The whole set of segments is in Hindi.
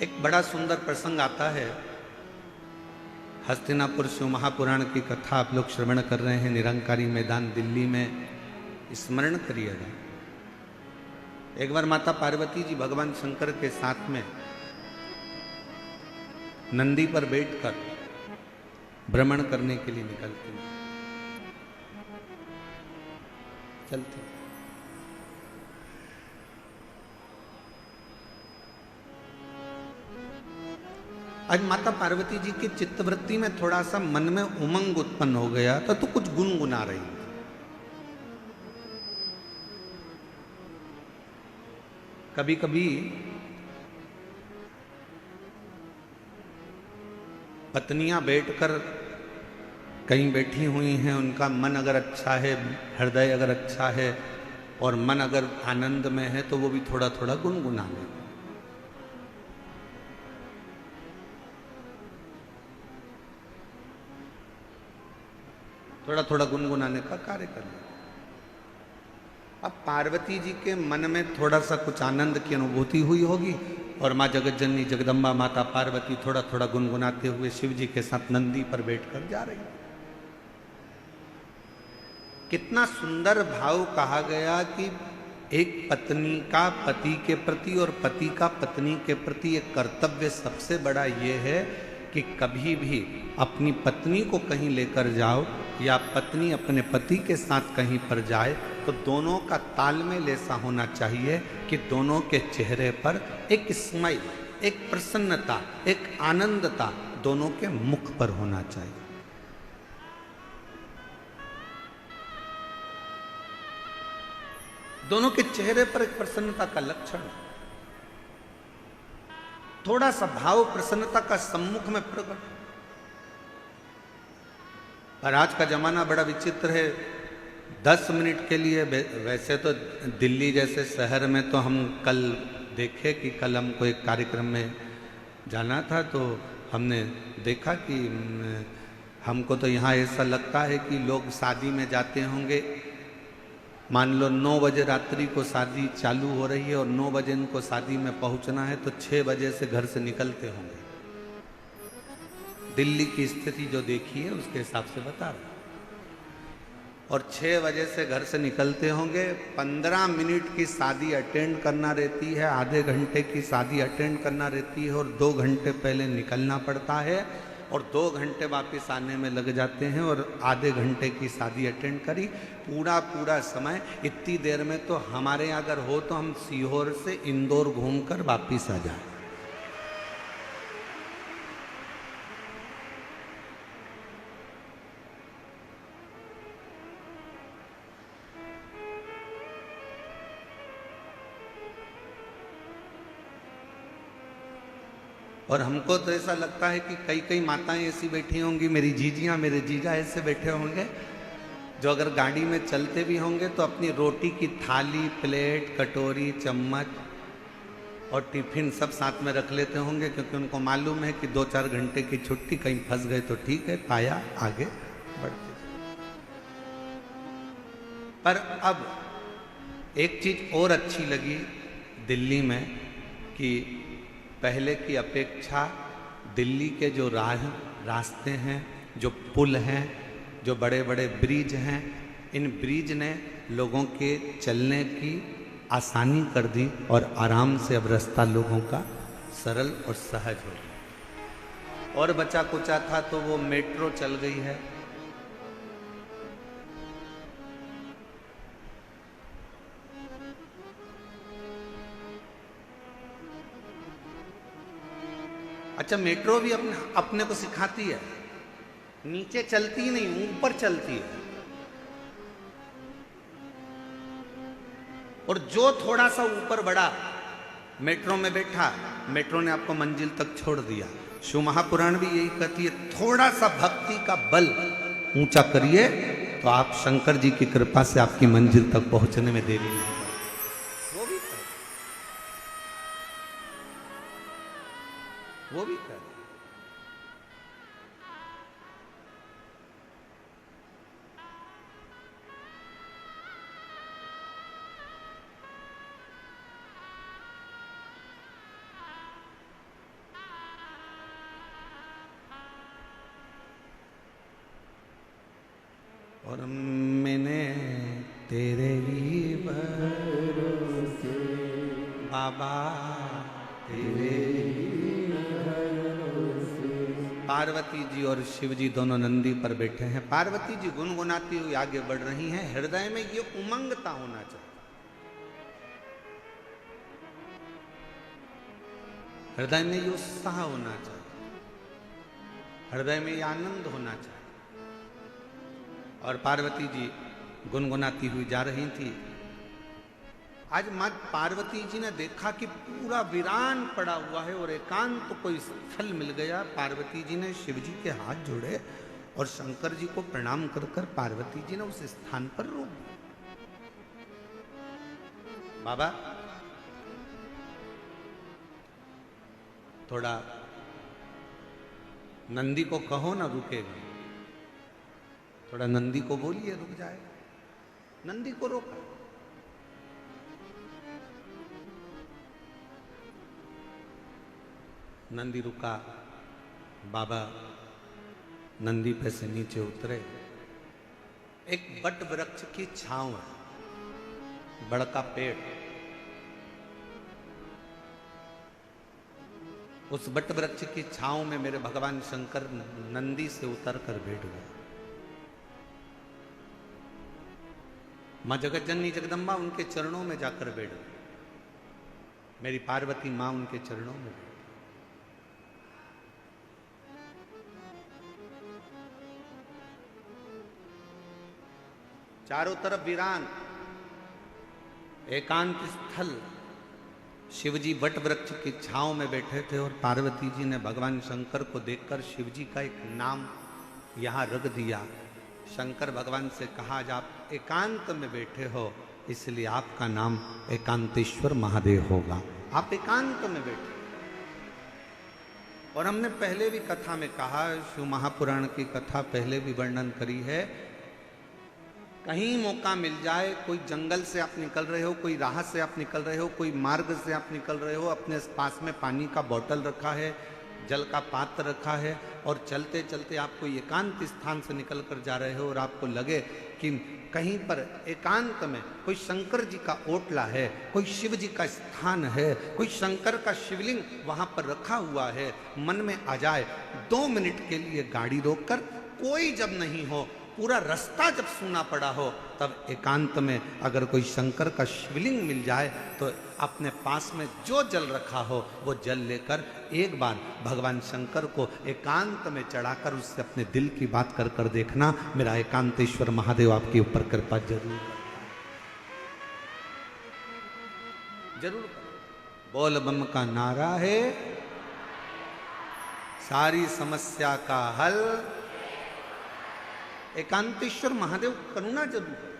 एक बड़ा सुंदर प्रसंग आता है। हस्तिनापुर शिव महापुराण की कथा आप लोग श्रवण कर रहे हैं। निरंकारी मैदान दिल्ली में स्मरण करिएगा। एक बार माता पार्वती जी भगवान शंकर के साथ में नंदी पर बैठकर भ्रमण करने के लिए निकलती हैं, चलती। आज माता पार्वती जी की चित्तवृत्ति में थोड़ा सा मन में उमंग उत्पन्न हो गया था, तो कुछ गुनगुना रही थी। कभी कभी पत्नियां बैठकर कहीं बैठी हुई हैं, उनका मन अगर अच्छा है, हृदय अगर अच्छा है और मन अगर आनंद में है, तो वो भी थोड़ा थोड़ा गुनगुना ले। थोड़ा थोड़ा गुनगुनाने का कार्य कर ले। अब पार्वती जी के मन में थोड़ा सा कुछ आनंद की अनुभूति हुई होगी और माँ जगतजननी जगदम्बा माता पार्वती थोड़ा थोड़ा गुनगुनाते हुए शिव जी के साथ नंदी पर बैठकर जा रही। कितना सुंदर भाव कहा गया कि एक पत्नी का पति के प्रति और पति का पत्नी के प्रति एक कर्तव्य सबसे बड़ा ये है कि कभी भी अपनी पत्नी को कहीं लेकर जाओ या पत्नी अपने पति के साथ कहीं पर जाए तो दोनों का तालमेल ऐसा होना चाहिए कि दोनों के चेहरे पर एक स्माइल, एक प्रसन्नता, एक आनंदता दोनों के मुख पर होना चाहिए। दोनों के चेहरे पर एक प्रसन्नता का लक्षण, थोड़ा सा भाव प्रसन्नता का सम्मुख में प्रकट। पर आज का जमाना बड़ा विचित्र है। 10 मिनट के लिए, वैसे तो दिल्ली जैसे शहर में तो हम कल देखे कि कल हमको एक कार्यक्रम में जाना था, तो हमने देखा कि हमको तो यहाँ ऐसा लगता है कि लोग शादी में जाते होंगे, मान लो 9 बजे रात्रि को शादी चालू हो रही है और 9 बजे इनको शादी में पहुंचना है, तो 6 बजे से घर से निकलते होंगे। दिल्ली की स्थिति जो देखी है उसके हिसाब से बता रहा। और 6 बजे से घर से निकलते होंगे, 15 मिनट की शादी अटेंड करना रहती है, आधे घंटे की शादी अटेंड करना रहती है और 2 घंटे पहले निकलना पड़ता है और 2 घंटे वापस आने में लग जाते हैं और आधे घंटे की शादी अटेंड करी। पूरा समय इतनी देर में तो हमारे यहाँ अगर हो तो हम सीहोर से इंदौर घूमकर वापिस आ जाए। और हमको तो ऐसा लगता है कि कई कई माताएं ऐसी बैठी होंगी, मेरी जीजियां मेरे जीजा ऐसे बैठे होंगे जो अगर गाड़ी में चलते भी होंगे तो अपनी रोटी की थाली, प्लेट, कटोरी, चम्मच और टिफिन सब साथ में रख लेते होंगे, क्योंकि उनको मालूम है कि 2-4 घंटे की छुट्टी, कहीं फंस गए तो ठीक है, पाया आगे बढ़ते। पर अब एक चीज और अच्छी लगी दिल्ली में कि पहले की अपेक्षा दिल्ली के जो रास्ते हैं, जो पुल हैं, जो बड़े बड़े ब्रिज हैं, इन ब्रिज ने लोगों के चलने की आसानी कर दी और आराम से अब रास्ता लोगों का सरल और सहज हो गया। और बचा कुचा था तो वो मेट्रो चल गई है। अच्छा, मेट्रो भी अपने को सिखाती है, नीचे चलती ही नहीं, ऊपर चलती है। और जो थोड़ा सा ऊपर बढ़ा, मेट्रो में बैठा, मेट्रो ने आपको मंजिल तक छोड़ दिया। शिव महापुराण भी यही कहती है, थोड़ा सा भक्ति का बल ऊंचा करिए तो आप शंकर जी की कृपा से आपकी मंजिल तक पहुंचने में देरी नहीं। वो भी कर। और मैंने तेरे ही भरोसे बाबा तेरे ही भरोसे। पार्वती जी और शिव जी दोनों नंदी पर बैठे हैं। पार्वती जी गुनगुनाती हुई आगे बढ़ रही हैं। हृदय में ये उमंगता होना चाहिए, हृदय में ये उत्साह होना चाहिए, हृदय में ये आनंद होना चाहिए। और पार्वती जी गुनगुनाती हुई जा रही थी। आज माँ पार्वती जी ने देखा कि पूरा वीरान पड़ा हुआ है और एकांत तो कोई स्थल मिल गया। पार्वती जी ने शिव जी के हाथ जोड़े और शंकर जी को प्रणाम कर कर पार्वती जी ने उस स्थान पर रोक दिया। बाबा थोड़ा नंदी को कहो ना रुकेगा, थोड़ा नंदी को बोलिए रुक जाए। नंदी को रोका। नंदी रुका। बाबा नंदी पे से नीचे उतरे। एक बट वृक्ष की छांव है, बड़का पेड़। उस बट वृक्ष की छांव में मेरे भगवान शंकर नंदी से उतर कर बैठ गए। मां जगत जननी जगदम्बा उनके चरणों में जाकर बैठ गई। मेरी पार्वती मां उनके चरणों में बैठी। चारों तरफ वीरान एकांत स्थल। शिवजी वट वृक्ष की छांव में बैठे थे और पार्वती जी ने भगवान शंकर को देखकर शिवजी का एक नाम यहां रख दिया। शंकर भगवान से कहा, आज आप एकांत में बैठे हो इसलिए आपका नाम एकांतेश्वर महादेव होगा। आप एकांत में बैठे। और हमने पहले भी कथा में कहा, शिव महापुराण की कथा पहले भी वर्णन करी है। कहीं मौका मिल जाए, कोई जंगल से आप निकल रहे हो, कोई राह से आप निकल रहे हो, कोई मार्ग से आप निकल रहे हो, अपने पास में पानी का बोतल रखा है, जल का पात्र रखा है और चलते चलते आप कोई एकांत स्थान से निकल कर जा रहे हो और आपको लगे कि कहीं पर एकांत में कोई शंकर जी का ओटला है, कोई शिव जी का स्थान है, कोई शंकर का शिवलिंग वहां पर रखा हुआ है, मन में आ जाए 2 मिनट के लिए गाड़ी रोककर, कोई जब नहीं हो, पूरा रास्ता जब सूना पड़ा हो, तब एकांत में अगर कोई शंकर का शिवलिंग मिल जाए तो अपने पास में जो जल रखा हो वो जल लेकर एक बार भगवान शंकर को एकांत में चढ़ाकर उससे अपने दिल की बात कर कर देखना। मेरा एकांतेश्वर महादेव आपके ऊपर कृपा जरूर जरूर करो। बोल बम का नारा है, सारी समस्या का हल। एकांतेश्वर महादेव करुणा जरूर करे,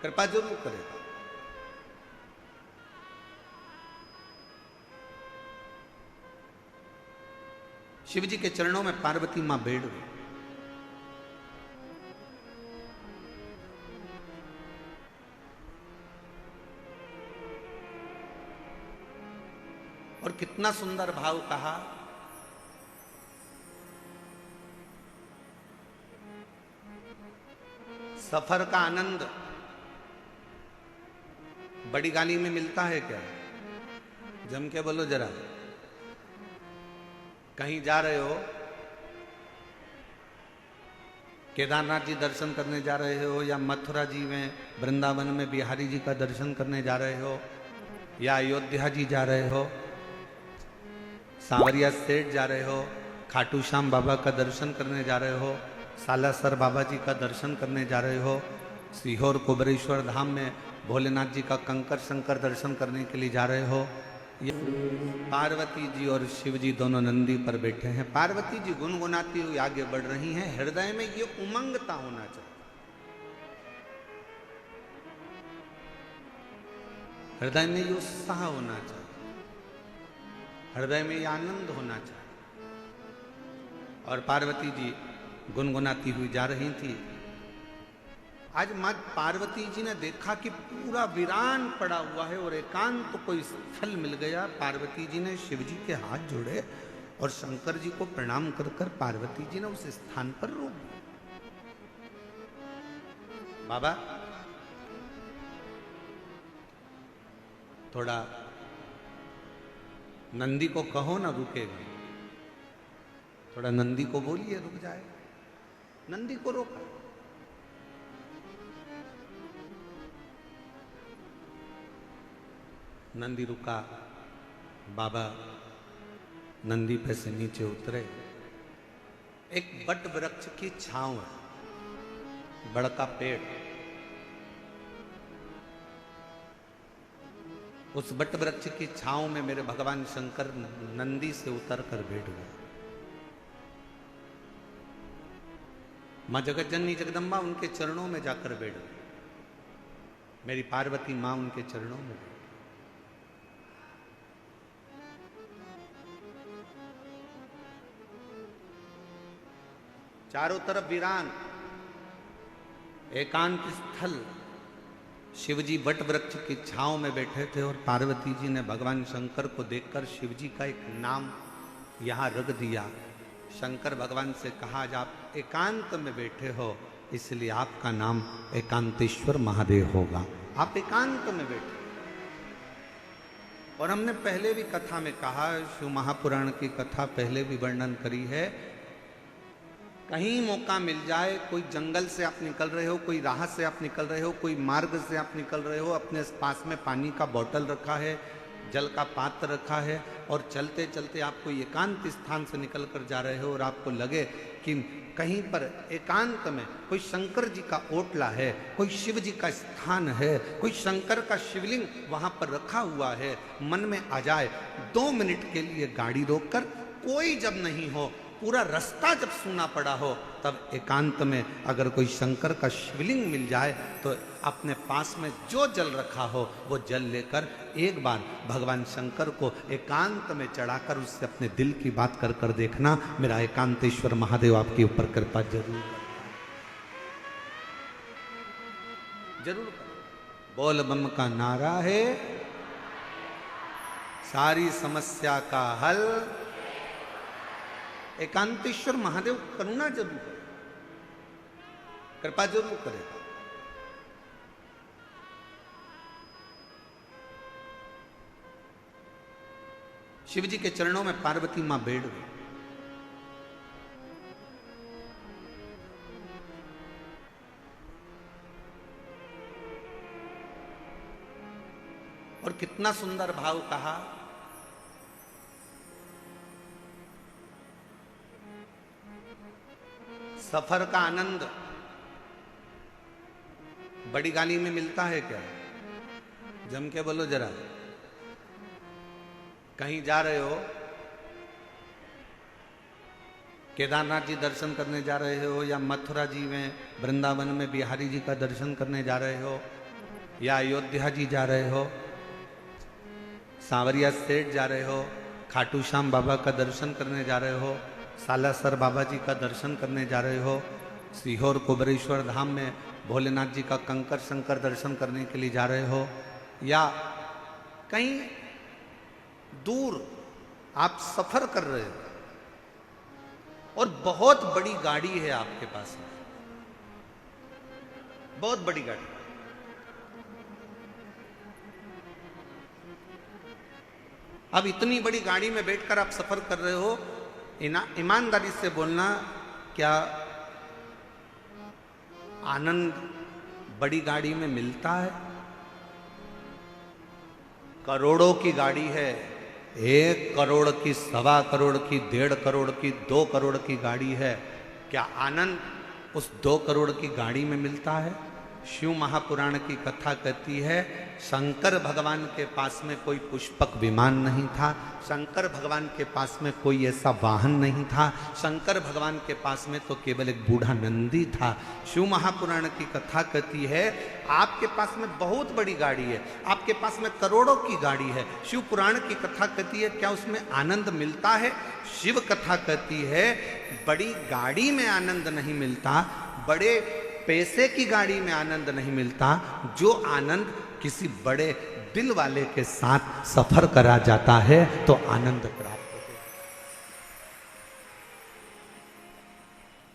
कृपा जरूर करेगा। शिव जी के चरणों में पार्वती मां बैठ गई। और कितना सुंदर भाव कहा, सफर का आनंद बड़ी गाड़ी में मिलता है क्या? जम के बोलो जरा। कहीं जा रहे हो, केदारनाथ जी दर्शन करने जा रहे हो, या मथुरा जी में वृंदावन में बिहारी जी का दर्शन करने जा रहे हो, या अयोध्या जी जा रहे हो, सांवरिया सेठ जा रहे हो, खाटू श्याम बाबा का दर्शन करने जा रहे हो, सालासर बाबा जी का दर्शन करने जा रहे हो, सीहोर कुबरेश्वर धाम में भोलेनाथ जी का कंकर शंकर दर्शन करने के लिए जा रहे हो। पार्वती जी और शिव जी दोनों नंदी पर बैठे हैं। पार्वती जी गुनगुनाती हुई आगे बढ़ रही हैं। हृदय में ये उमंगता होना चाहिए, हृदय में ये उत्साह होना चाहिए, हृदय में ये आनंद होना चाहिए। और पार्वती जी गुनगुनाती हुई जा रही थी। आज माँ पार्वती जी ने देखा कि पूरा वीरान पड़ा हुआ है और एकांत तो कोई स्थल मिल गया। पार्वती जी ने शिव जी के हाथ जोड़े और शंकर जी को प्रणाम कर कर पार्वती जी ने उस स्थान पर रोक दिया। बाबा थोड़ा नंदी को कहो ना रुकेगा, थोड़ा नंदी को बोलिए रुक जाए। नंदी को रोका। नंदी रुका, बाबा नंदी पे से नीचे उतरे। एक बट वृक्ष की छांव है, बड़का पेड़, उस बट वृक्ष की छांव में मेरे भगवान शंकर नंदी से उतर कर बैठ गए। मां जगत जननी जगदम्बा उनके चरणों में जाकर बैठ गई। मेरी पार्वती मां उनके चरणों में बैठ। चारों तरफ वीरान, एकांत स्थल। शिवजी वट वृक्ष की छांव में बैठे थे और पार्वती जी ने भगवान शंकर को देखकर शिवजी का एक नाम यहां रख दिया। शंकर भगवान से कहा, आज आप एकांत में बैठे हो इसलिए आपका नाम एकांतेश्वर महादेव होगा। आप एकांत में बैठे। और हमने पहले भी कथा में कहा, शिव महापुराण की कथा पहले भी वर्णन करी है, कहीं मौका मिल जाए, कोई जंगल से आप निकल रहे हो, कोई राह से आप निकल रहे हो, कोई मार्ग से आप निकल रहे हो, अपने पास में पानी का बोतल रखा है, जल का पात्र रखा है और चलते चलते आप कोई एकांत स्थान से निकल कर जा रहे हो और आपको लगे कि कहीं पर एकांत में कोई शंकर जी का ओटला है, कोई शिव जी का स्थान है, कोई शंकर का शिवलिंग वहां पर रखा हुआ है, मन में आ जाए 2 मिनट के लिए गाड़ी रोककर, कोई जब नहीं हो, पूरा रास्ता जब सूना पड़ा हो, तब एकांत में अगर कोई शंकर का शिवलिंग मिल जाए तो अपने पास में जो जल रखा हो वो जल लेकर एक बार भगवान शंकर को एकांत में चढ़ाकर उससे अपने दिल की बात कर कर देखना। मेरा एकांतेश्वर महादेव आपके ऊपर कृपा जरूर जरूर कर। बोल बम का नारा है, सारी समस्या का हल। एकांतेश्वर महादेव करुणा जरूर करे, कृपा जरूर करेगा। शिव जी के चरणों में पार्वती मां बैठ गई। और कितना सुंदर भाव कहा, सफर का आनंद बड़ी गाड़ी में मिलता है क्या? जम के बोलो जरा। कहीं जा रहे हो, केदारनाथ जी दर्शन करने जा रहे हो, या मथुरा जी में वृंदावन में बिहारी जी का दर्शन करने जा रहे हो, या अयोध्या जी जा रहे हो, सांवरिया सेठ जा रहे हो, खाटू श्याम बाबा का दर्शन करने जा रहे हो, सालासर बाबा जी का दर्शन करने जा रहे हो, सीहोर कुबरेश्वर धाम में भोलेनाथ जी का कंकर शंकर दर्शन करने के लिए जा रहे हो, या कहीं दूर आप सफर कर रहे हो और बहुत बड़ी गाड़ी है आपके पास में, बहुत बड़ी गाड़ी। अब इतनी बड़ी गाड़ी में बैठकर आप सफर कर रहे हो, ईमानदारी से बोलना, क्या आनंद बड़ी गाड़ी में मिलता है? करोड़ों की गाड़ी है, 1 करोड़ की, 1.25 करोड़ की, 1.5 करोड़ की, 2 करोड़ की गाड़ी है। क्या आनंद उस 2 करोड़ की गाड़ी में मिलता है? शिव महापुराण की कथा कहती है, शंकर भगवान के पास में कोई पुष्पक विमान नहीं था, शंकर भगवान के पास में कोई ऐसा वाहन नहीं था, शंकर भगवान के पास में तो केवल एक बूढ़ा नंदी था। शिव महापुराण की कथा कहती है, आपके पास में बहुत बड़ी गाड़ी है, आपके पास में करोड़ों की गाड़ी है। शिव पुराण की कथा कहती है, क्या उसमें आनंद मिलता है? शिव कथा कहती है, बड़ी गाड़ी में आनंद नहीं मिलता, बड़े पैसे की गाड़ी में आनंद नहीं मिलता, जो आनंद किसी बड़े दिल वाले के साथ सफर करा जाता है तो आनंद प्राप्त होता है।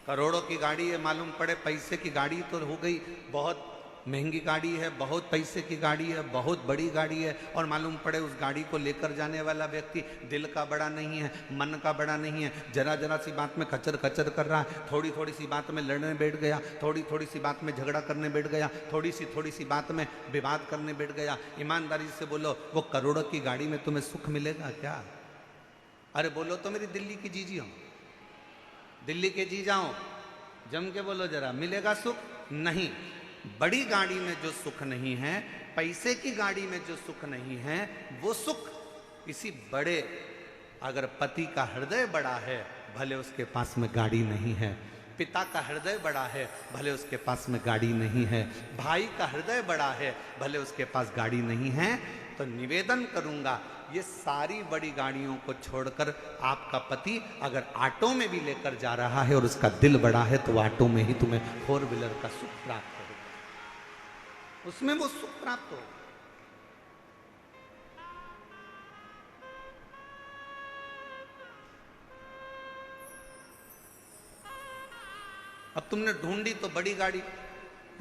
करोड़ों की गाड़ी है, मालूम पड़े पैसे की गाड़ी तो हो गई, बहुत महंगी गाड़ी है, बहुत पैसे की गाड़ी है, बहुत बड़ी गाड़ी है, और मालूम पड़े उस गाड़ी को लेकर जाने वाला व्यक्ति दिल का बड़ा नहीं है, मन का बड़ा नहीं है, जरा जरा सी बात में कचर कचर कर रहा है, थोड़ी थोड़ी सी बात में लड़ने बैठ गया, थोड़ी थोड़ी सी बात में झगड़ा करने बैठ गया, थोड़ी सी बात में विवाद करने बैठ गया। ईमानदारी से बोलो, वो करोड़ों की गाड़ी में तुम्हें सुख मिलेगा क्या? अरे बोलो तो मेरी दिल्ली की जीजी हो, दिल्ली के जी जाओ, जम के बोलो जरा, मिलेगा सुख? नहीं। बड़ी गाड़ी में जो सुख नहीं है, पैसे की गाड़ी में जो सुख नहीं है, वो सुख किसी बड़े, अगर पति का हृदय बड़ा है भले उसके पास में गाड़ी नहीं है, पिता का हृदय बड़ा है भले उसके पास में गाड़ी नहीं है, भाई का हृदय बड़ा है भले उसके पास गाड़ी नहीं है, तो निवेदन करूंगा ये सारी बड़ी गाड़ियों को छोड़कर आपका पति अगर ऑटो में भी लेकर जा रहा है और उसका दिल बड़ा है, तो ऑटो में ही तुम्हें 4 व्हीलर का सुख प्राप्त होगा, उसमें वो सुख प्राप्त हो। अब तुमने ढूंढी तो बड़ी गाड़ी,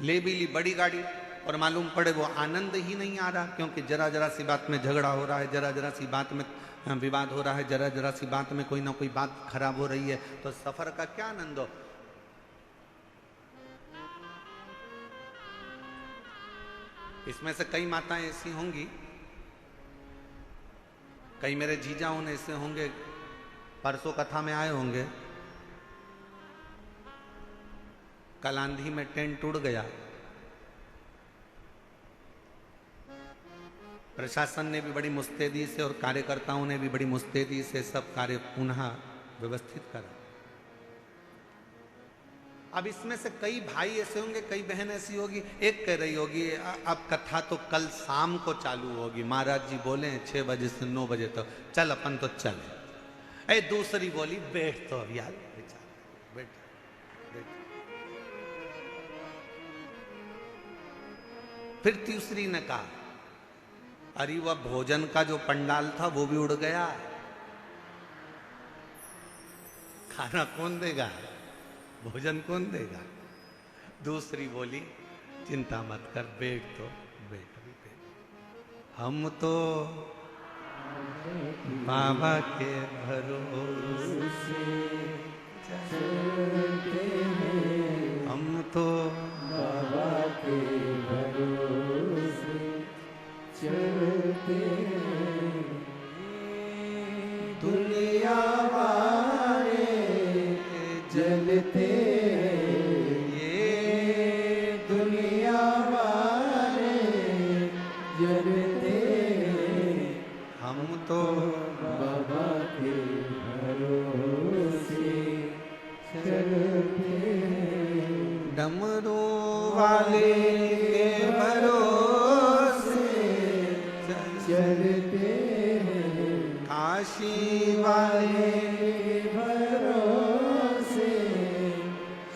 ले भी ली बड़ी गाड़ी, और मालूम पड़े वो आनंद ही नहीं आ रहा, क्योंकि जरा जरा सी बात में झगड़ा हो रहा है, जरा जरा सी बात में विवाद हो रहा है, जरा जरा सी बात में कोई ना कोई बात खराब हो रही है, तो सफर का क्या आनंद हो? इसमें से कई माताएं ऐसी होंगी, कई मेरे जीजा उन ऐसे होंगे, परसों कथा में आए होंगे, कल आंधी में टेंट उड़ गया, प्रशासन ने भी बड़ी मुस्तैदी से और कार्यकर्ताओं ने भी बड़ी मुस्तैदी से सब कार्य पुनः व्यवस्थित करा। अब इसमें से कई भाई ऐसे होंगे, कई बहन ऐसी होगी, एक कह रही होगी अब कथा तो कल शाम को चालू होगी, महाराज जी बोले 6 बजे से 9 बजे तक, चल अपन तो चले। दूसरी बोली बैठ तो यार, बैठ बैठ। फिर तीसरी ने कहा अरे वह भोजन का जो पंडाल था वो भी उड़ गया, खाना कौन देगा, भोजन कौन देगा? दूसरी बोली चिंता मत कर, बैठ तो बैठ भी बैठ, हम तो बाबा के भरोसे चलते हैं, हम तो बाबा के भरोसे चलते हैं, दुनिया वाले जलते हैं, ये दुनिया वाले जलते हैं, हम तो बाबा के भरोसे चलते हैं, डमरू वाले के भरोसे चलते हैं, काशी वाले के भरोसे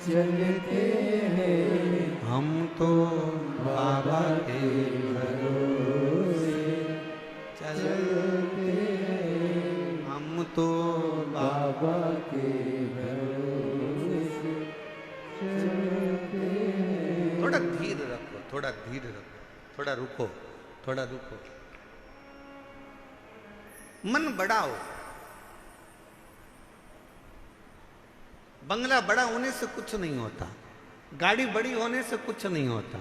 चलते हैं, हम तो बाबा के भरोसे चलते हैं, हम तो बाबा के भरोसे चलते हैं। थोड़ा धीर रखो, थोड़ा धीर रखो, थोड़ा रुको, थोड़ा रुको, मन बड़ा हो। बंगला बड़ा होने से कुछ नहीं होता, गाड़ी बड़ी होने से कुछ नहीं होता,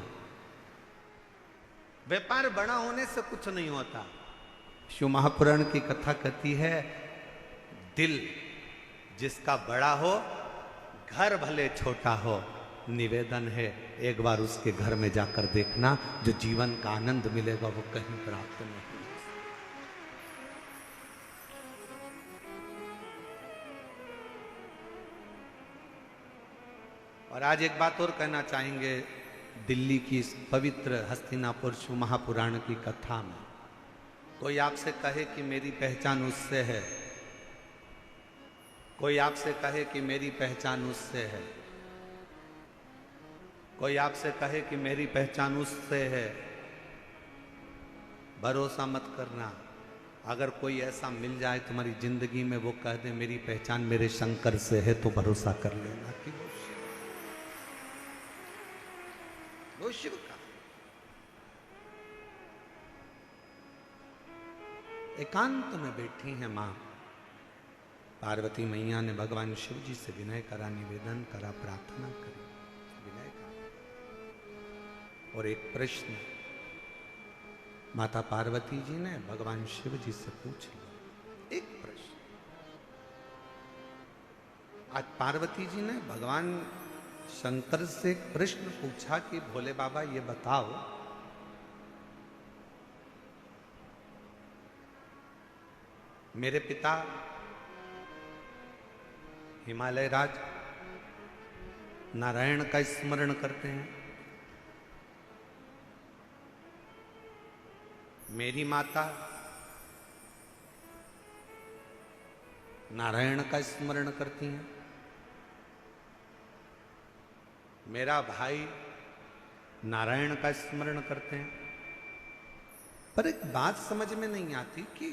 व्यापार बड़ा होने से कुछ नहीं होता। शिव महापुराण की कथा कहती है दिल जिसका बड़ा हो, घर भले छोटा हो, निवेदन है एक बार उसके घर में जाकर देखना, जो जीवन का आनंद मिलेगा वो कहीं प्राप्त नहीं। और आज एक बात और कहना चाहेंगे, दिल्ली की इस पवित्र हस्तिनापुर शिव महापुराण की कथा में कोई आपसे कहे कि मेरी पहचान उससे है, कोई आपसे कहे कि मेरी पहचान उससे है, कोई आपसे कहे कि मेरी पहचान उससे है, भरोसा मत करना। अगर कोई ऐसा मिल जाए तुम्हारी जिंदगी में, वो कह दे मेरी पहचान मेरे शंकर से है, तो भरोसा कर लेना कि वो शिव का। एकांत में बैठी हैं मां पार्वती मैया ने भगवान शिव जी से विनय करा, निवेदन करा, प्रार्थना करी, विनय करा। और एक प्रश्न माता पार्वती जी ने भगवान शिव जी से पूछ लिया। एक प्रश्न आज पार्वती जी ने भगवान शंकर से एक प्रश्न पूछा कि भोले बाबा ये बताओ, मेरे पिता हिमालय राज नारायण का स्मरण करते हैं, मेरी माता नारायण का स्मरण करती हैं, मेरा भाई नारायण का स्मरण करते हैं। पर एक बात समझ में नहीं आती कि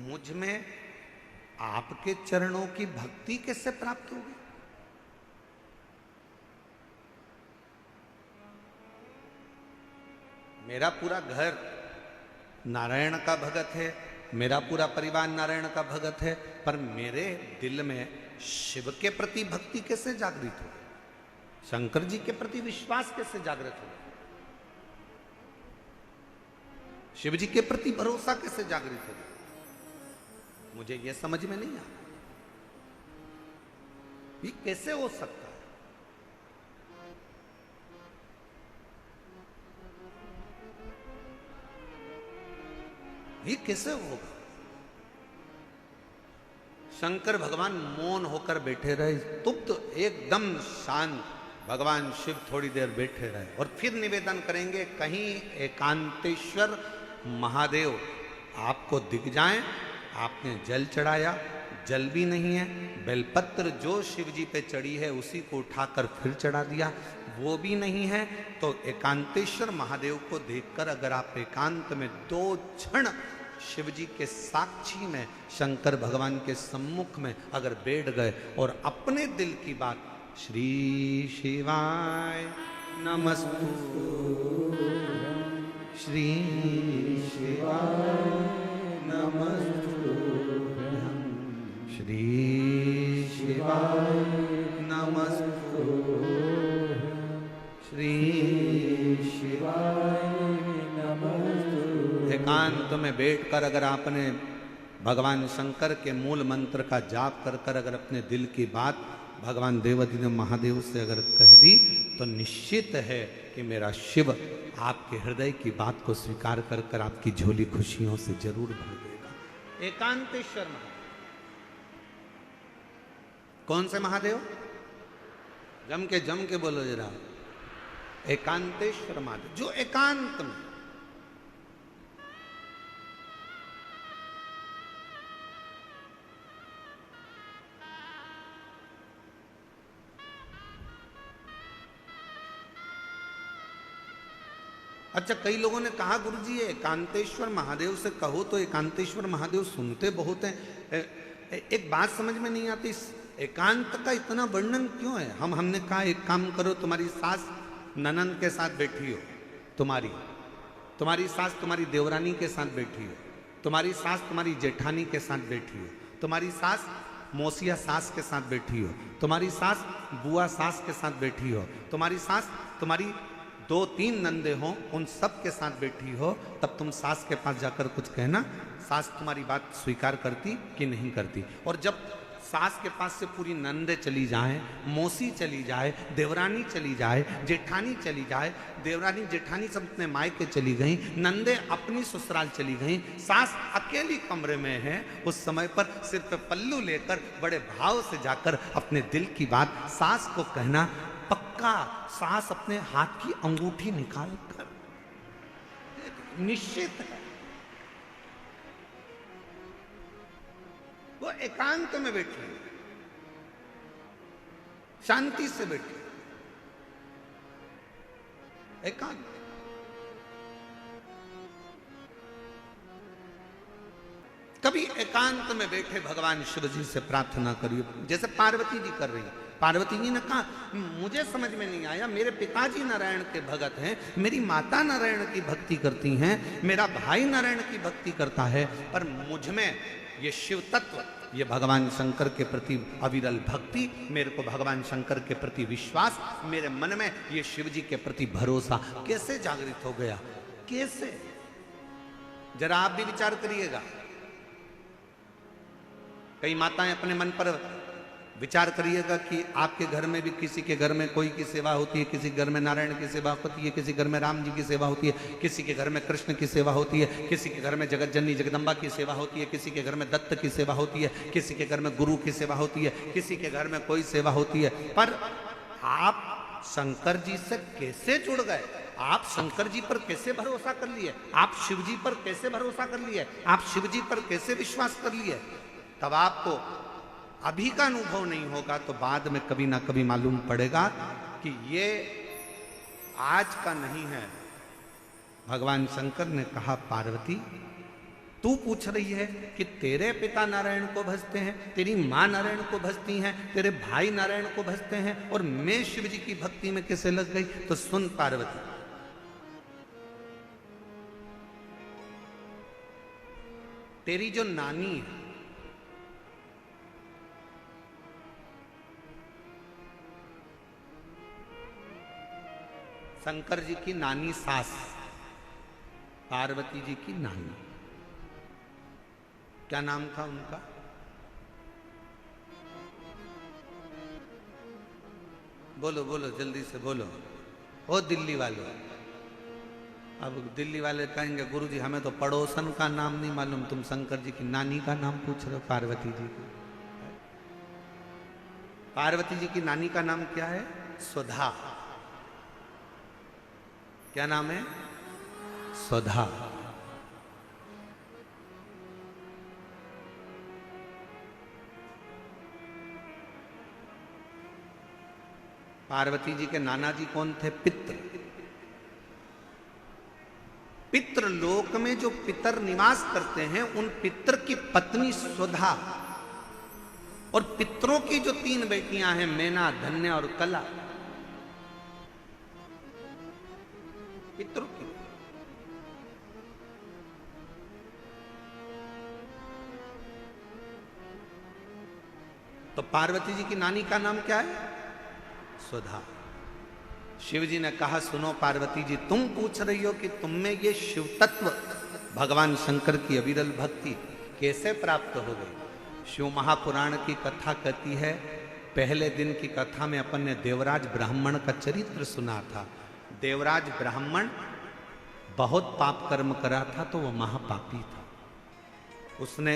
मुझ में आपके चरणों की भक्ति कैसे प्राप्त होगी? मेरा पूरा घर नारायण का भगत है, मेरा पूरा परिवार नारायण का भगत है, पर मेरे दिल में शिव के प्रति भक्ति कैसे जागृत हो, शंकर जी के प्रति विश्वास कैसे जागृत हो, शिव जी के प्रति भरोसा कैसे जागृत हो? मुझे यह समझ में नहीं आता ये कैसे हो सकता है। ये कैसे होगा? शंकर भगवान मौन होकर बैठे रहे, स्तुप्त एकदम शांत। भगवान शिव थोड़ी देर बैठे रहे और फिर निवेदन करेंगे, कहीं एकांतेश्वर महादेव आपको दिख जाएं। आपने जल चढ़ाया, जल भी नहीं है, बेलपत्र जो शिव जी पे चढ़ी है उसी को उठाकर फिर चढ़ा दिया, वो भी नहीं है। तो एकांतेश्वर महादेव को देखकर अगर आप एकांत में 2 क्षण शिव जी के साक्षी में, शंकर भगवान के सम्मुख में अगर बैठ गए और अपने दिल की बात, श्री शिवाय नमस्तु, श्री शिवाय नमस्तु, श्री शिवाय नमस्तु, श्री शिवाय नमस्तु। एकांत में बैठकर अगर आपने भगवान शंकर के मूल मंत्र का जाप कर कर अगर अपने दिल की बात भगवान देवाधिदेव महादेव से अगर कह दी, तो निश्चित है कि मेरा शिव आपके हृदय की बात को स्वीकार कर कर आपकी झोली खुशियों से जरूर भर देगा। एकांतेश्वर महादेव कौन से महादेव? जम के बोलो जरा। एकांतेश्वर महादेव, जो एकांत में अच्छा, कई लोगों ने कहा गुरुजी एकांतेश्वर महादेव से कहो तो एकांतेश्वर महादेव सुनते बहुत हैं। एक बात समझ में नहीं आती, एकांत का इतना वर्णन क्यों है? हमने कहा एक काम करो, तुम्हारी सास ननंद के साथ बैठी हो, तुम्हारी सास तुम्हारी देवरानी के साथ बैठी हो, तुम्हारी सास तुम्हारी जेठानी के साथ बैठी हो, तुम्हारी सास मौसिया सास के साथ बैठी हो, तुम्हारी सास बुआ सास के साथ बैठी हो, तुम्हारी सास तुम्हारी 2-3 नंदे हो, उन सब के साथ बैठी हो, तब तुम सास के पास जाकर कुछ कहना, सास तुम्हारी बात स्वीकार करती कि नहीं करती। और जब सास के पास से पूरी नंदे चली जाए, मौसी चली जाए, देवरानी चली जाए, जेठानी चली जाए, देवरानी जेठानी सब अपने मायके चली गई, नंदे अपनी ससुराल चली गई, सास अकेली कमरे में है, उस समय पर सिर पे पल्लू लेकर बड़े भाव से जाकर अपने दिल की बात सास को कहना, पक्का सास अपने हाथ की अंगूठी निकाल कर निश्चित है वो एकांत में बैठे, शांति से बैठे, एकांत। कभी एकांत में बैठे भगवान शिव जी से प्रार्थना करिए, जैसे पार्वती जी कर रही है। पार्वती जी ने कहा मुझे समझ में नहीं आया, मेरे पिताजी नारायण के भगत हैं, मेरी माता नारायण की भक्ति करती हैं, मेरा भाई नारायण की भक्ति करता है, पर मुझ में ये शिव तत्व, ये भगवान शंकर के प्रति अविरल भक्ति, मेरे को भगवान शंकर के प्रति विश्वास, मेरे मन में ये शिव जी के प्रति भरोसा कैसे जागृत हो गया? कैसे? जरा आप भी विचार करिएगा। कई माताएं अपने मन पर विचार करिएगा कि आपके घर में भी किसी के घर में कोई की सेवा होती है, किसी घर में नारायण की सेवा होती है, किसी घर में राम जी की सेवा होती है, किसी के घर में कृष्ण की सेवा होती है, किसी के घर में जगत जननी जगदम्बा की सेवा होती है, किसी के घर में दत्त की सेवा होती है, किसी के घर में गुरु की सेवा होती है, किसी के घर में कोई सेवा होती है। पर आप शंकर जी से कैसे जुड़ गए? आप शंकर जी पर कैसे भरोसा कर लिए? आप शिव जी पर कैसे भरोसा कर लिए? आप शिव जी पर कैसे विश्वास कर लिए? तब आपको अभी का अनुभव नहीं होगा तो बाद में कभी ना कभी मालूम पड़ेगा कि ये आज का नहीं है। भगवान शंकर ने कहा पार्वती, तू पूछ रही है कि तेरे पिता नारायण को भजते हैं, तेरी माँ नारायण को भजती हैं, तेरे भाई नारायण को भजते हैं, और मैं शिव जी की भक्ति में कैसे लग गई? तो सुन पार्वती, तेरी जो नानी है, शंकर जी की नानी सास, पार्वती जी की नानी, क्या नाम था उनका? बोलो बोलो, जल्दी से बोलो। ओ दिल्ली वाले, अब दिल्ली वाले कहेंगे गुरुजी हमें तो पड़ोसन का नाम नहीं मालूम, तुम शंकर जी की नानी का नाम पूछ रहे हो, पार्वती जी का। पार्वती जी की नानी का नाम क्या है? सुधा। क्या नाम है? सुधा। पार्वती जी के नाना जी कौन थे? पित्र। पितृ लोक में जो पितर निवास करते हैं उन पितर की पत्नी सुधा, और पितरों की जो 3 बेटियां हैं, मैना, धन्य और कला, पितरों की। तो पार्वती जी की नानी का नाम क्या है? सुधा। शिव जी ने कहा सुनो पार्वती जी, तुम पूछ रही हो कि तुम में ये शिव तत्व भगवान शंकर की अविरल भक्ति कैसे प्राप्त हो गई? शिव महापुराण की कथा कहती है, पहले दिन की कथा में अपन ने देवराज ब्राह्मण का चरित्र सुना था। देवराज ब्राह्मण बहुत पाप कर्म करा था, तो वो महापापी था। उसने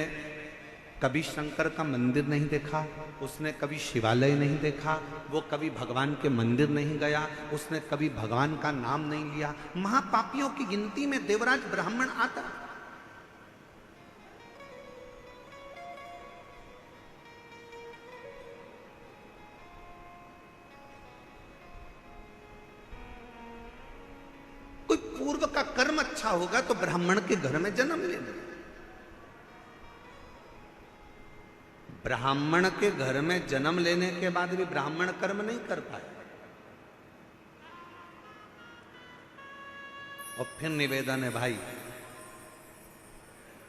कभी शंकर का मंदिर नहीं देखा, उसने कभी शिवालय नहीं देखा, वो कभी भगवान के मंदिर नहीं गया, उसने कभी भगवान का नाम नहीं लिया। महापापियों की गिनती में देवराज ब्राह्मण आता। कोई पूर्व का कर्म अच्छा होगा तो ब्राह्मण के घर में जन्म लेना। ब्राह्मण के घर में जन्म लेने के बाद भी ब्राह्मण कर्म नहीं कर पाए। और फिर निवेदन है भाई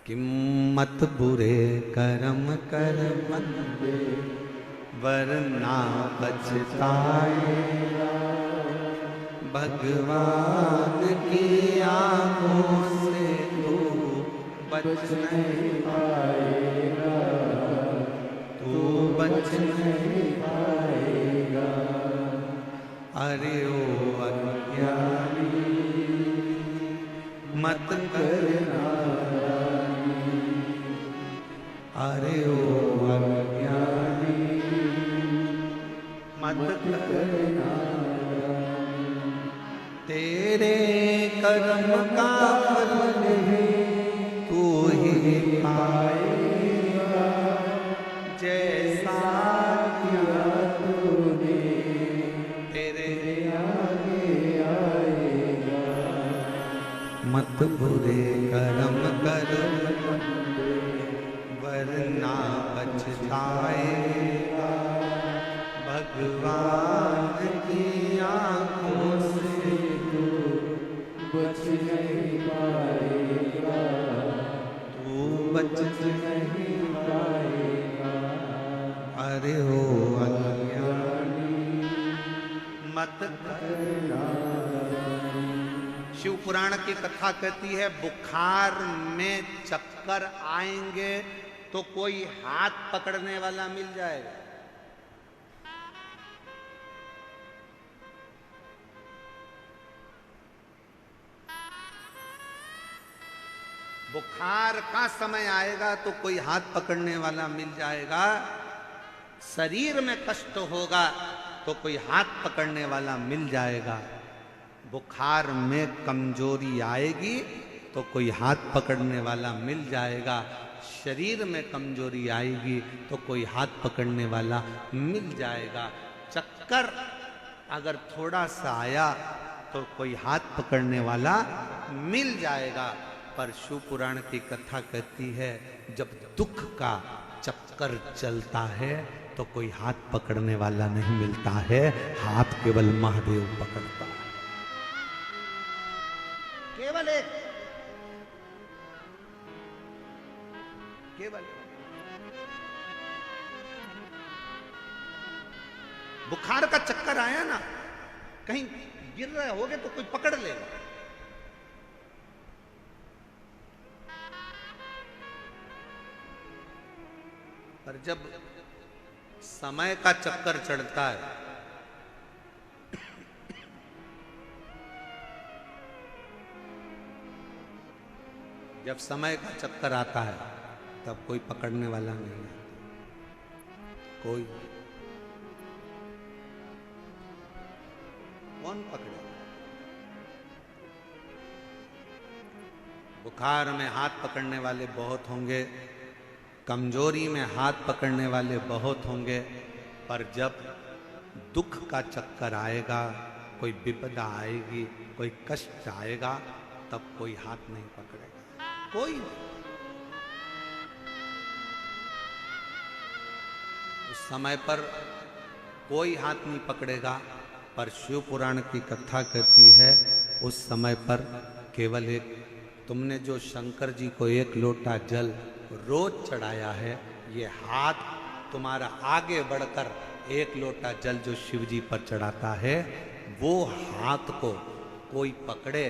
कि मत बुरे कर्म कर बंदे वरना पछताएगा, भगवान की आंखों से तू बच नहीं पाएगा, तू बच नहीं पाएगा। अरे ओ अज्ञानी मत करना, अरे ओ अज्ञानी मत करना, तेरे कर्म का फल तू ही पाएगा, जैसा किया तूने तेरे आगे आएगा। मत बुरे कर्म कर वरना पछताएगा, भगवान भगवान की आंखों से तू बच नहीं पाएगा, तू बच नहीं पाएगा। अरे हो अज्ञानी मत करना। शिव पुराण की कथा कहती है बुखार में चक्कर आएंगे तो कोई हाथ पकड़ने वाला मिल जाएगा। बुखार का समय आएगा तो कोई हाथ पकड़ने वाला मिल जाएगा। शरीर में कष्ट होगा तो कोई हाथ पकड़ने वाला मिल जाएगा। बुखार में कमजोरी आएगी तो कोई हाथ पकड़ने वाला मिल जाएगा। शरीर में कमजोरी आएगी तो कोई हाथ पकड़ने वाला मिल जाएगा। चक्कर अगर थोड़ा सा आया तो कोई हाथ पकड़ने वाला मिल जाएगा। पर शिव पुराण की कथा कहती है जब दुख का चक्कर चलता है तो कोई हाथ पकड़ने वाला नहीं मिलता है, हाथ केवल महादेव पकड़ता है। केवल एक, केवल बुखार का चक्कर आया ना, कहीं गिर रहे होगे तो कोई पकड़ लेगा। पर जब समय का चक्कर चढ़ता है, जब समय का चक्कर आता है तब कोई पकड़ने वाला नहीं है। कोई कौन पकड़ेगा? बुखार में हाथ पकड़ने वाले बहुत होंगे, कमजोरी में हाथ पकड़ने वाले बहुत होंगे, पर जब दुख का चक्कर आएगा, कोई विपदा आएगी, कोई कष्ट आएगा, तब कोई हाथ नहीं पकड़ेगा। कोई नहीं। उस समय पर कोई हाथ नहीं पकड़ेगा। पर शिव पुराण की कथा कहती है उस समय पर केवल एक, तुमने जो शंकर जी को 1 लोटा जल रोज चढ़ाया है, ये हाथ तुम्हारा आगे बढ़कर 1 लोटा जल जो शिव जी पर चढ़ाता है, वो हाथ को कोई पकड़े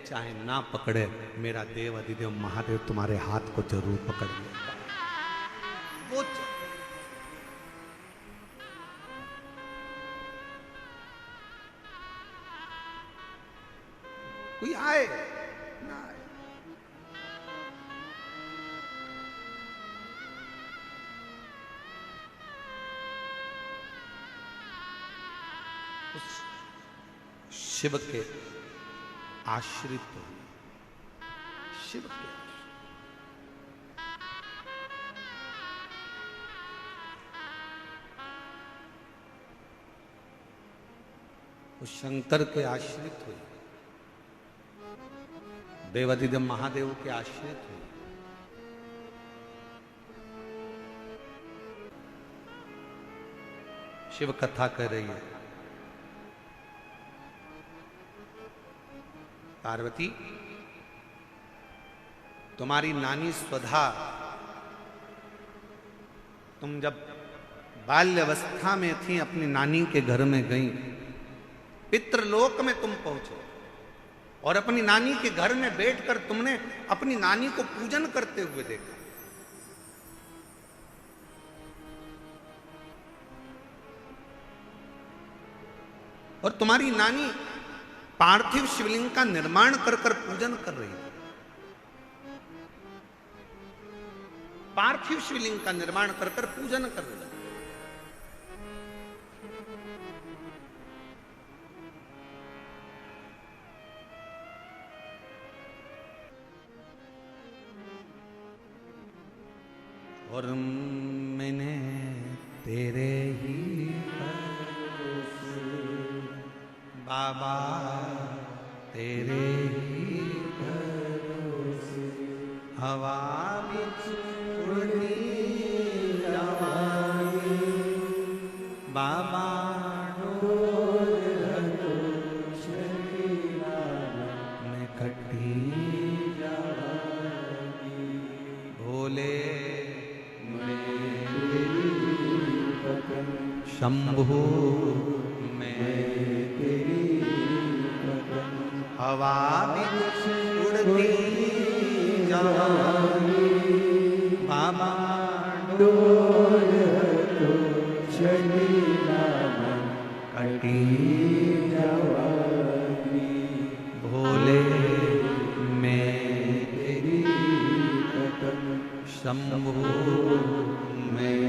चाहे ना पकड़े, मेरा देव अधिदेव महादेव तुम्हारे हाथ को जरूर पकड़ लेगा। वो कोई आए ना आए, उस शिव के आश्रित हो, शिव के उस शंकर के आश्रित हुई, देवाधिदेव महादेव के आश्रित हुई। शिव कथा कर रही है, पार्वती तुम्हारी नानी स्वधा, तुम जब बाल्यावस्था में थी अपनी नानी के घर में गई, पितृलोक में तुम पहुंचे और अपनी नानी के घर में बैठकर तुमने अपनी नानी को पूजन करते हुए देखा। और तुम्हारी नानी पार्थिव शिवलिंग का निर्माण कर कर पूजन कर रही थी। पार्थिव शिवलिंग का निर्माण कर कर पूजन कर रही थी। और मैंने तेरे ही बाबा तेरे ही हवा बिच उड़ती जवानी बाबा शंभु मैं तेरी कदम हवा भी उड़ती जाऊंगी बाबा डोर तो चली ना मन कटी जवानी भोले मैं तेरी कदम शंभु मैं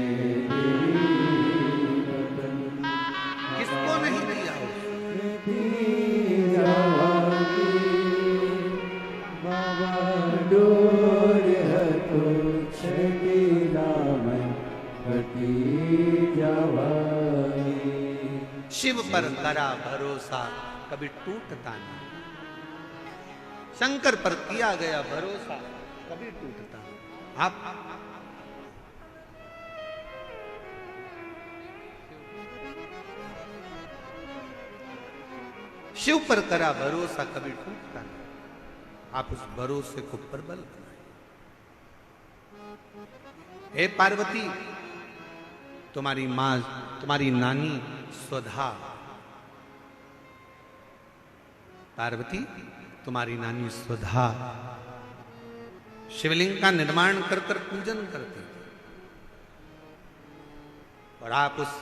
किसको नहीं दिया बाबा डोर तो चली ना मन कटी जवानी शिव पर करा भरोसा कभी टूटता नहीं शंकर पर किया गया भरोसा कभी टूटता नहीं आप शिव पर करा भरोसा कभी टूटता नहीं आप उस भरोसे को प्रबल बनाए हे पार्वती तुम्हारी मां तुम्हारी नानी स्वधा पार्वती तुम्हारी नानी स्वधा शिवलिंग का निर्माण कर कर पूजन करती थी और आप उस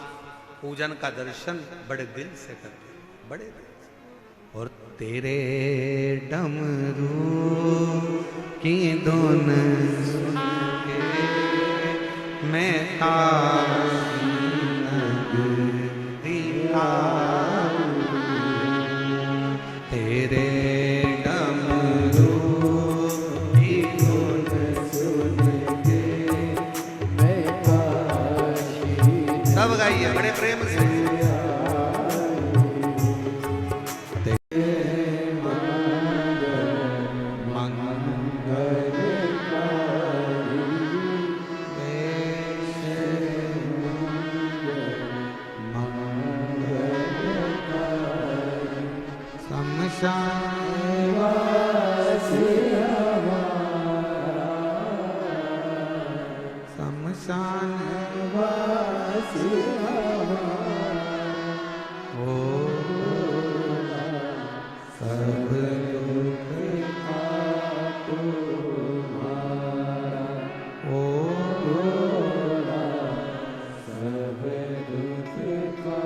पूजन का दर्शन बड़े दिल से करते बड़े दिल से और तेरे डमरू की धुन सुन के मैं काशी नगरी आऊं। तेरे डमरू की धुन सुन के मैं काशी सब गाइए बड़े प्रेम से शमशान ओ सब दुख ओ सब दुख का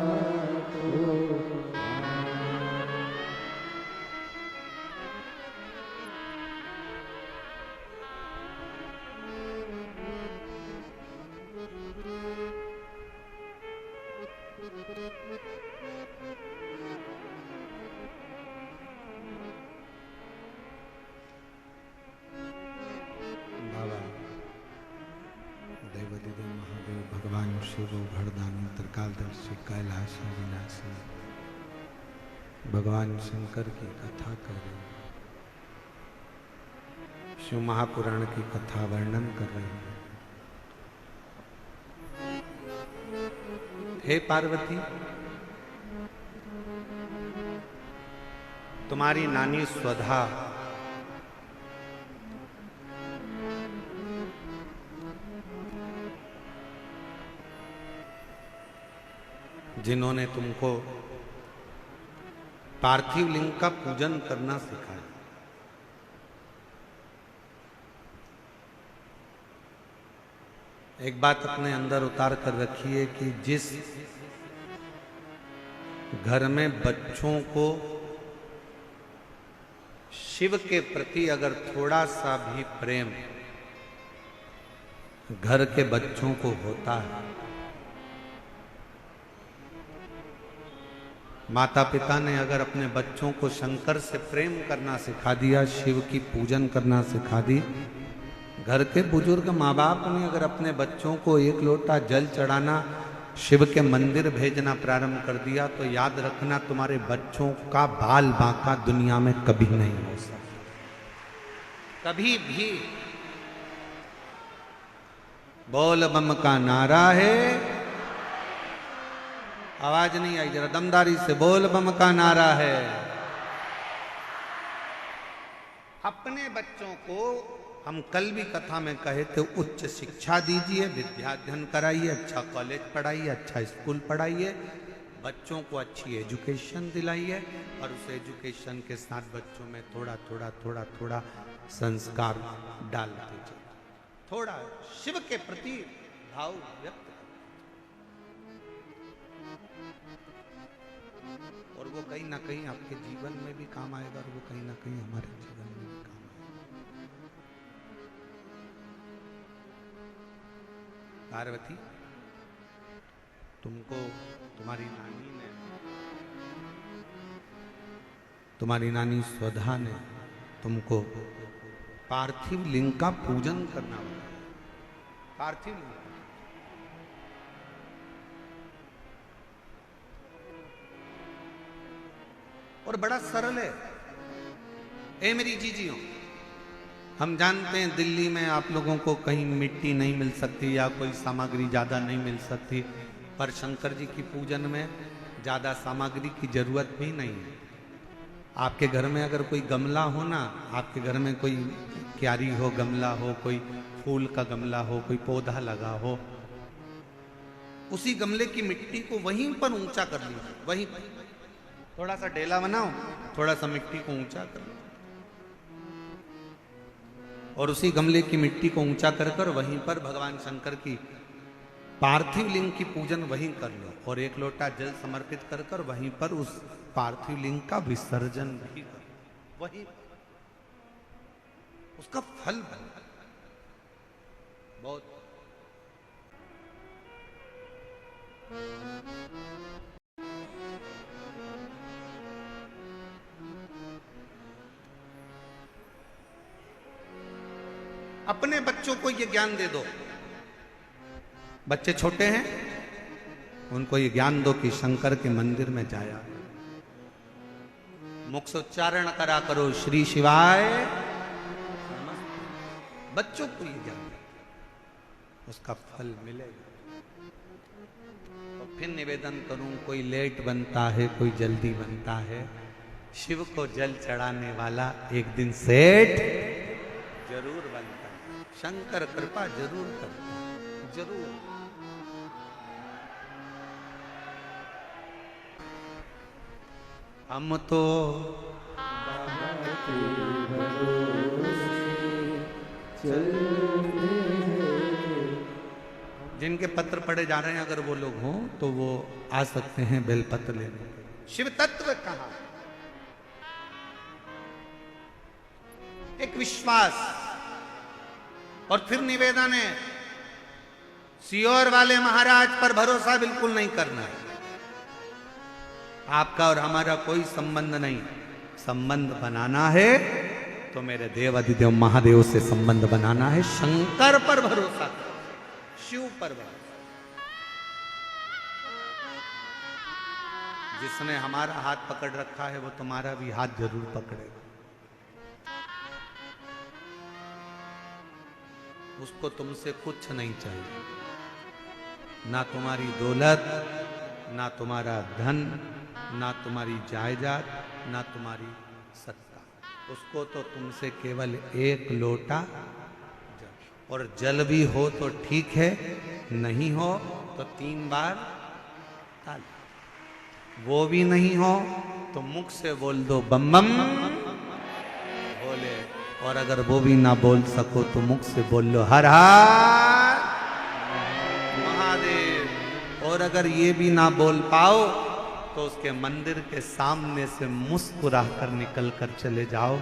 बाबा देवदेव महादेव भगवान शिव भरदानी त्रिकालदर्शी कैलाश विनाशी भगवान शंकर की कथा कर रहे हैं शिव महापुराण की कथा वर्णन कर रहे हैं हे पार्वती तुम्हारी नानी स्वधा जिन्होंने तुमको पार्थिव लिंग का पूजन करना सिखाया एक बात अपने अंदर उतार कर रखिए कि जिस घर में बच्चों को शिव के प्रति अगर थोड़ा सा भी प्रेम घर के बच्चों को होता है माता पिता ने अगर अपने बच्चों को शंकर से प्रेम करना सिखा दिया शिव की पूजन करना सिखा दी घर के बुजुर्ग माँ बाप ने अगर अपने बच्चों को एक लोटा जल चढ़ाना शिव के मंदिर भेजना प्रारंभ कर दिया तो याद रखना तुम्हारे बच्चों का बाल बांका दुनिया में कभी नहीं हो सकता कभी भी बोल बम का नारा है आवाज नहीं आई जरा दमदारी से बोल बम का नारा है अपने बच्चों को हम कल भी कथा में कहे थे, उच्च शिक्षा दीजिए, विद्याध्ययन कराइए, अच्छा कॉलेज पढ़ाइए, अच्छा स्कूल पढ़ाइए, बच्चों को अच्छी एजुकेशन दिलाइए और उस एजुकेशन के साथ बच्चों में थोड़ा थोड़ा थोड़ा थोड़ा संस्कार डाल दीजिए, थोड़ा शिव के प्रति भाव व्यक्त और वो कहीं ना कहीं आपके जीवन में भी काम आएगा और वो कहीं ना कहीं हमारे जीवन में भी काम आएगा। पार्वती, तुमको तुम्हारी नानी स्वधा ने तुमको पार्थिव लिंग का पूजन करना होगा। पार्थिव लिंग और बड़ा सरल है। ए मेरी जीजियों, हम जानते हैं दिल्ली में आप लोगों को कहीं मिट्टी नहीं मिल सकती या कोई सामग्री ज्यादा नहीं मिल सकती, पर शंकर जी की पूजन में ज्यादा सामग्री की जरूरत भी नहीं है। आपके घर में अगर कोई गमला हो ना, आपके घर में कोई क्यारी हो, गमला हो, कोई फूल का गमला हो, कोई पौधा लगा हो, उसी गमले की मिट्टी को वहीं पर ऊंचा कर लीजिए। वहीं थोड़ा सा डेला बनाओ, थोड़ा सा मिट्टी को ऊंचा कर लो और उसी गमले की मिट्टी को ऊंचा कर कर वहीं पर भगवान शंकर की पार्थिव लिंग की पूजन वहीं कर लो और एक लोटा जल समर्पित कर कर वहीं पर उस पार्थिव लिंग का विसर्जन भी करो। वहीं उसका फल बहुत अपने बच्चों को ये ज्ञान दे दो। बच्चे छोटे हैं, उनको ये ज्ञान दो कि शंकर के मंदिर में जाया, मुख से उच्चारण करा करो श्री शिवाय। बच्चों को ये ज्ञान दो, उसका फल मिलेगा। और फिर निवेदन करूं, कोई लेट बनता है, कोई जल्दी बनता है, शिव को जल चढ़ाने वाला एक दिन सेठ जरूर बनता है। शंकर कृपा जरूर करता है, जरूर। हम तो जिनके पत्र पढ़े जा रहे हैं, अगर वो लोग हों तो वो आ सकते हैं बेलपत्र लेने। शिव तत्व कहा, एक विश्वास। और फिर निवेदन है, सियोर वाले महाराज पर भरोसा बिल्कुल नहीं करना है। आपका और हमारा कोई संबंध नहीं, संबंध बनाना है तो मेरे देव अधिदेव महादेव से संबंध बनाना है। शंकर पर भरोसा, शिव पर भरोसा। जिसने हमारा हाथ पकड़ रखा है वो तुम्हारा भी हाथ जरूर पकड़ेगा। उसको तुमसे कुछ नहीं चाहिए, ना तुम्हारी दौलत, ना तुम्हारा धन, ना तुम्हारी जायदाद, ना तुम्हारी सत्ता। उसको तो तुमसे केवल एक लोटा जल, और जल भी हो तो ठीक है, नहीं हो तो 3 बार ताली। वो भी नहीं हो तो मुख से बोल दो बम बम बोले, और अगर वो भी ना बोल सको तो मुख से बोल लो हर हर महादेव। और अगर ये भी ना बोल पाओ तो उसके मंदिर के सामने से मुस्कुरा कर निकल कर चले जाओ।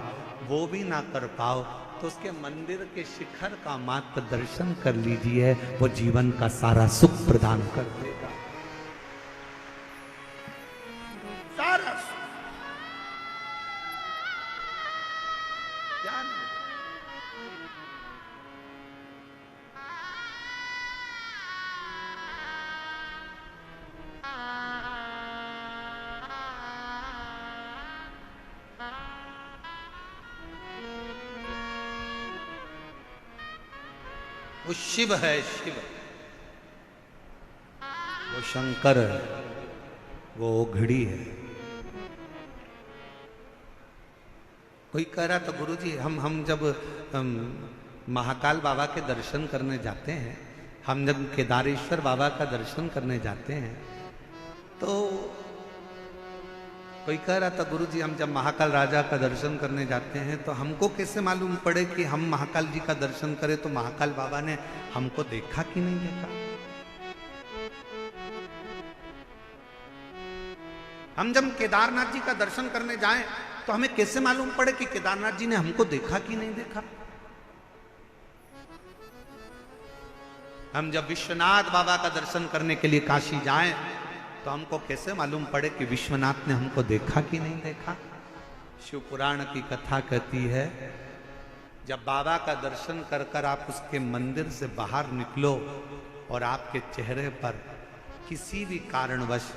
वो भी ना कर पाओ तो उसके मंदिर के शिखर का मात्र दर्शन कर लीजिए, वो जीवन का सारा सुख प्रदान कर देगा। सारा सुख ज्ञान वो शिव है, शिव वो शंकर है, वो ओघड़ी है। कोई कह रहा था गुरुजी, हम जब महाकाल बाबा के दर्शन करने जाते हैं, हम जब केदारेश्वर बाबा का दर्शन करने जाते हैं तो कोई कह रहा था, गुरुजी हम जब महाकाल राजा का दर्शन करने जाते हैं तो हमको कैसे मालूम पड़े कि हम महाकाल जी का दर्शन करें, तो महाकाल बाबा ने हमको देखा कि नहीं देखा। हम जब केदारनाथ जी का दर्शन करने जाएं तो हमें कैसे मालूम पड़े कि केदारनाथ जी ने हमको देखा कि नहीं देखा। हम जब विश्वनाथ बाबा का दर्शन करने के लिए काशी जाएं तो हमको कैसे मालूम पड़े कि विश्वनाथ ने हमको देखा कि नहीं देखा। शिव पुराण की कथा कहती है, जब बाबा का दर्शन कर कर आप उसके मंदिर से बाहर निकलो और आपके चेहरे पर किसी भी कारणवश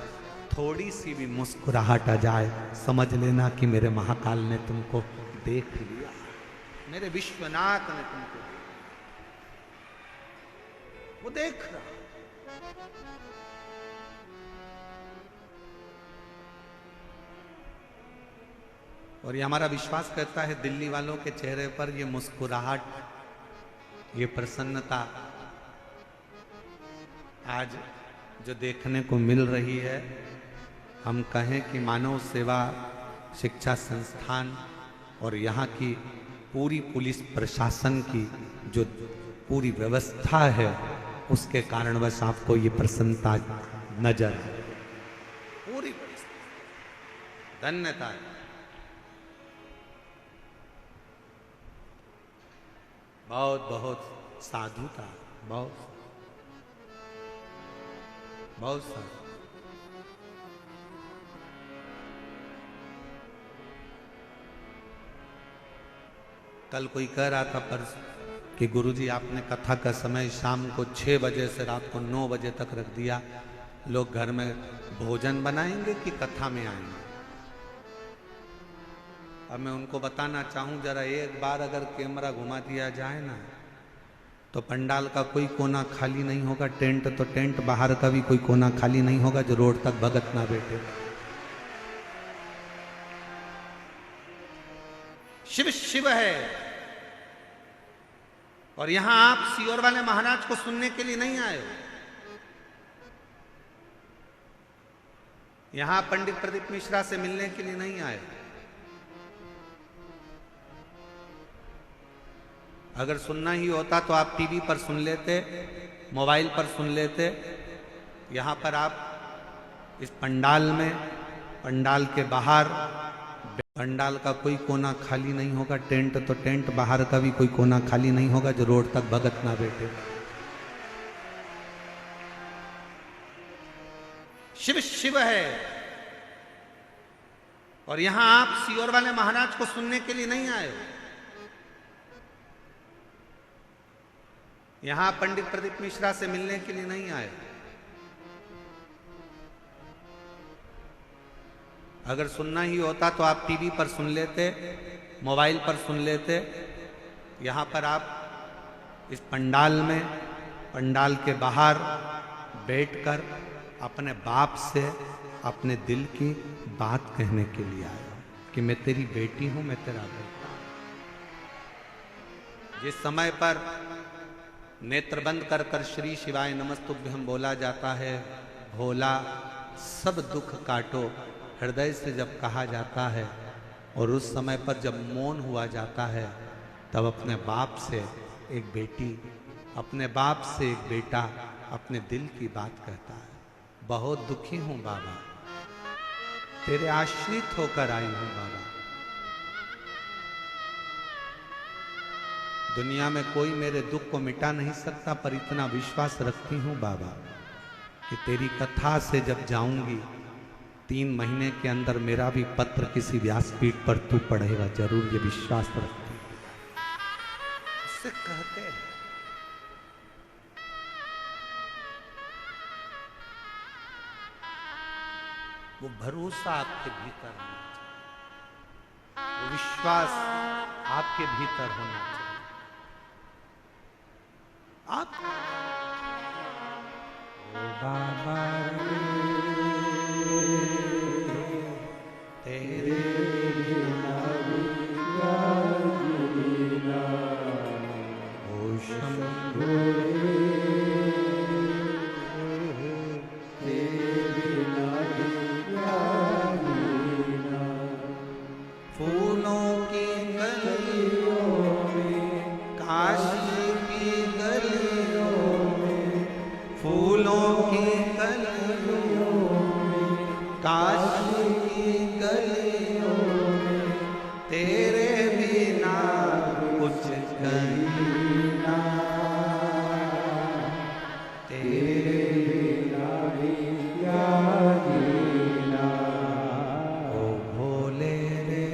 थोड़ी सी भी मुस्कुराहट आ जाए, समझ लेना कि मेरे महाकाल ने तुमको देख लिया, मेरे विश्वनाथ ने तुमको, वो देख रहा। और ये हमारा विश्वास करता है, दिल्ली वालों के चेहरे पर ये मुस्कुराहट, ये प्रसन्नता आज जो देखने को मिल रही है, हम कहें कि मानव सेवा शिक्षा संस्थान और यहाँ की पूरी पुलिस प्रशासन की जो पूरी व्यवस्था है, उसके कारणवश आपको ये प्रसन्नता नजर है। पूरी धन्यता है। बहुत बहुत साधुता, बहुत बहुत साधु। कल कोई कह रहा था परसों कि गुरुजी आपने कथा का समय शाम को 6 बजे से रात को 9 बजे तक रख दिया, लोग घर में भोजन बनाएंगे कि कथा में आएंगे। अब मैं उनको बताना चाहूं, जरा एक बार अगर कैमरा घुमा दिया जाए ना तो पंडाल का कोई कोना खाली नहीं होगा, टेंट तो टेंट, बाहर का भी कोई कोना खाली नहीं होगा जो रोड तक भगत ना बैठे। शिव शिव है। और यहां आप सीहोर वाले महाराज को सुनने के लिए नहीं आए हो, यहां पंडित प्रदीप मिश्रा से मिलने के लिए नहीं आए। अगर सुनना ही होता तो आप टीवी पर सुन लेते, मोबाइल पर सुन लेते। यहाँ पर आप इस पंडाल में, पंडाल के बाहर, पंडाल का कोई कोना खाली नहीं होगा, टेंट तो टेंट, बाहर का भी कोई कोना खाली नहीं होगा जो रोड तक भगत ना बैठे। शिव शिव है। और यहां आप सीहोर वाले महाराज को सुनने के लिए नहीं आए हो, यहां पंडित प्रदीप मिश्रा से मिलने के लिए नहीं आए। अगर सुनना ही होता तो आप टीवी पर सुन लेते, मोबाइल पर सुन लेते। यहाँ पर आप इस पंडाल में, पंडाल के बाहर बैठकर अपने बाप से अपने दिल की बात कहने के लिए आए हो कि मैं तेरी बेटी हूं, मैं तेरा बेटा। जिस समय पर नेत्र बंद कर कर श्री शिवाय नमस्तुभ्यं बोला जाता है, भोला सब दुख काटो, हृदय से जब कहा जाता है, और उस समय पर जब मौन हुआ जाता है, तब अपने बाप से एक बेटी, अपने बाप से एक बेटा अपने दिल की बात कहता है, बहुत दुखी हूं बाबा, तेरे आश्रित होकर आई हूं बाबा। दुनिया में कोई मेरे दुख को मिटा नहीं सकता, पर इतना विश्वास रखती हूं बाबा कि तेरी कथा से जब जाऊंगी 3 महीने के अंदर मेरा भी पत्र किसी व्यासपीठ पर तू पढ़ेगा जरूर, ये विश्वास रखती हूं। उससे कहते हैं वो भरोसा आपके भीतर होना चाहिए, वो विश्वास आपके भीतर होना चाहिए। आप ओ बाबा तेरे काशी की गलियों में, फूलों की गलियों में, काशी की गलियों में, तेरे बिना कुछ कहीं ना, तेरे बिना भी क्या जीना, ओ भोले रे,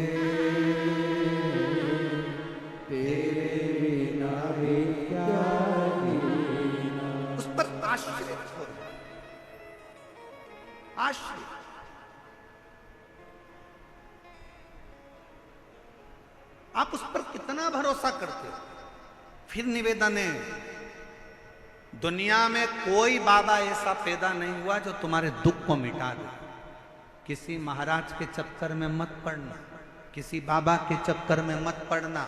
तेरे बिना भी क्या जीना। उस पर आश्रित हो, आश्रित। आप उस पर कितना भरोसा करते हो। फिर निवेदन है, दुनिया में कोई बाबा ऐसा पैदा नहीं हुआ जो तुम्हारे दुख को मिटा दे। किसी महाराज के चक्कर में मत पड़ना, किसी बाबा के चक्कर में मत पड़ना।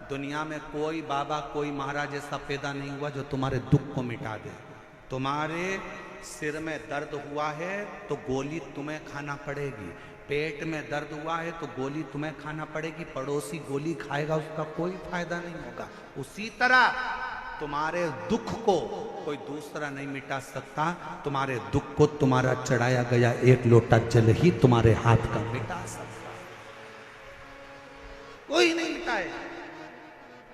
दुनिया में कोई बाबा कोई महाराज ऐसा पैदा नहीं हुआ जो तुम्हारे दुख को मिटा दे। तुम्हारे सिर में दर्द हुआ है तो गोली तुम्हें खाना पड़ेगी, पेट में दर्द हुआ है तो गोली तुम्हें खाना पड़ेगी, पड़ोसी गोली खाएगा उसका कोई फायदा नहीं होगा। उसी तरह तुम्हारे दुख को कोई दूसरा नहीं मिटा सकता। तुम्हारे दुख को तुम्हारा चढ़ाया गया एक लोटा जल ही तुम्हारे हाथ का मिटा सकता, कोई नहीं मिटाए।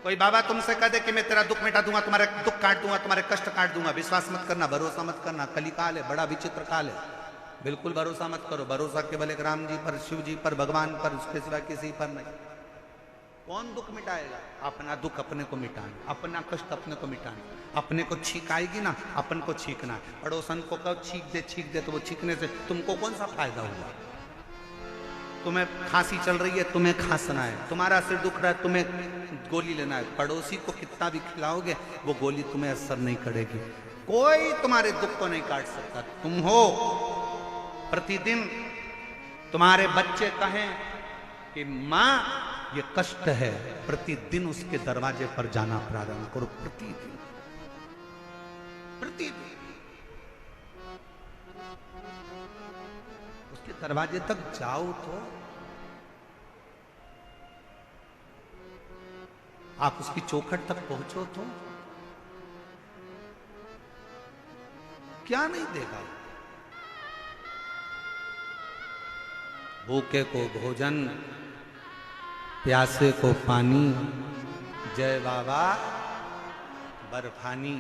कोई बाबा तुमसे कह दे कि मैं तेरा दुख मिटा दूंगा, तुम्हारे दुख काट दूंगा, तुम्हारे कष्ट काट दूंगा, विश्वास मत करना, भरोसा मत करना। कलिकाल है, बड़ा विचित्र काल है, बिल्कुल भरोसा मत करो। भरोसा केवल एक राम जी पर, शिव जी पर, भगवान पर, उसके सिवा किसी पर नहीं। कौन दुख मिटाएगा? अपना दुख अपने को मिटाना, अपना कष्ट अपने को मिटाना। अपने को छींक आएगी ना, अपन को छींकना। पड़ोसन को कहो छींक दे तो वो छींकने से तुमको कौन सा फायदा हुआ? तुम्हें खांसी चल रही है, तुम्हें खांसना है। तुम्हारा सिर दुख रहा है, तुम्हें गोली लेना है। पड़ोसी को कितना भी खिलाओगे वो गोली तुम्हें असर नहीं करेगी। कोई तुम्हारे दुख को नहीं काट सकता। तुम हो, प्रतिदिन तुम्हारे बच्चे कहें कि माँ ये कष्ट है, प्रतिदिन उसके दरवाजे पर जाना प्रारंभ करो। प्रतिदिन प्रतिदिन उसके दरवाजे तक जाओ तो आप उसकी चौखट तक पहुंचो तो क्या नहीं देगा? भूखे को भोजन, प्यासे को पानी, जय बाबा बर्फानी।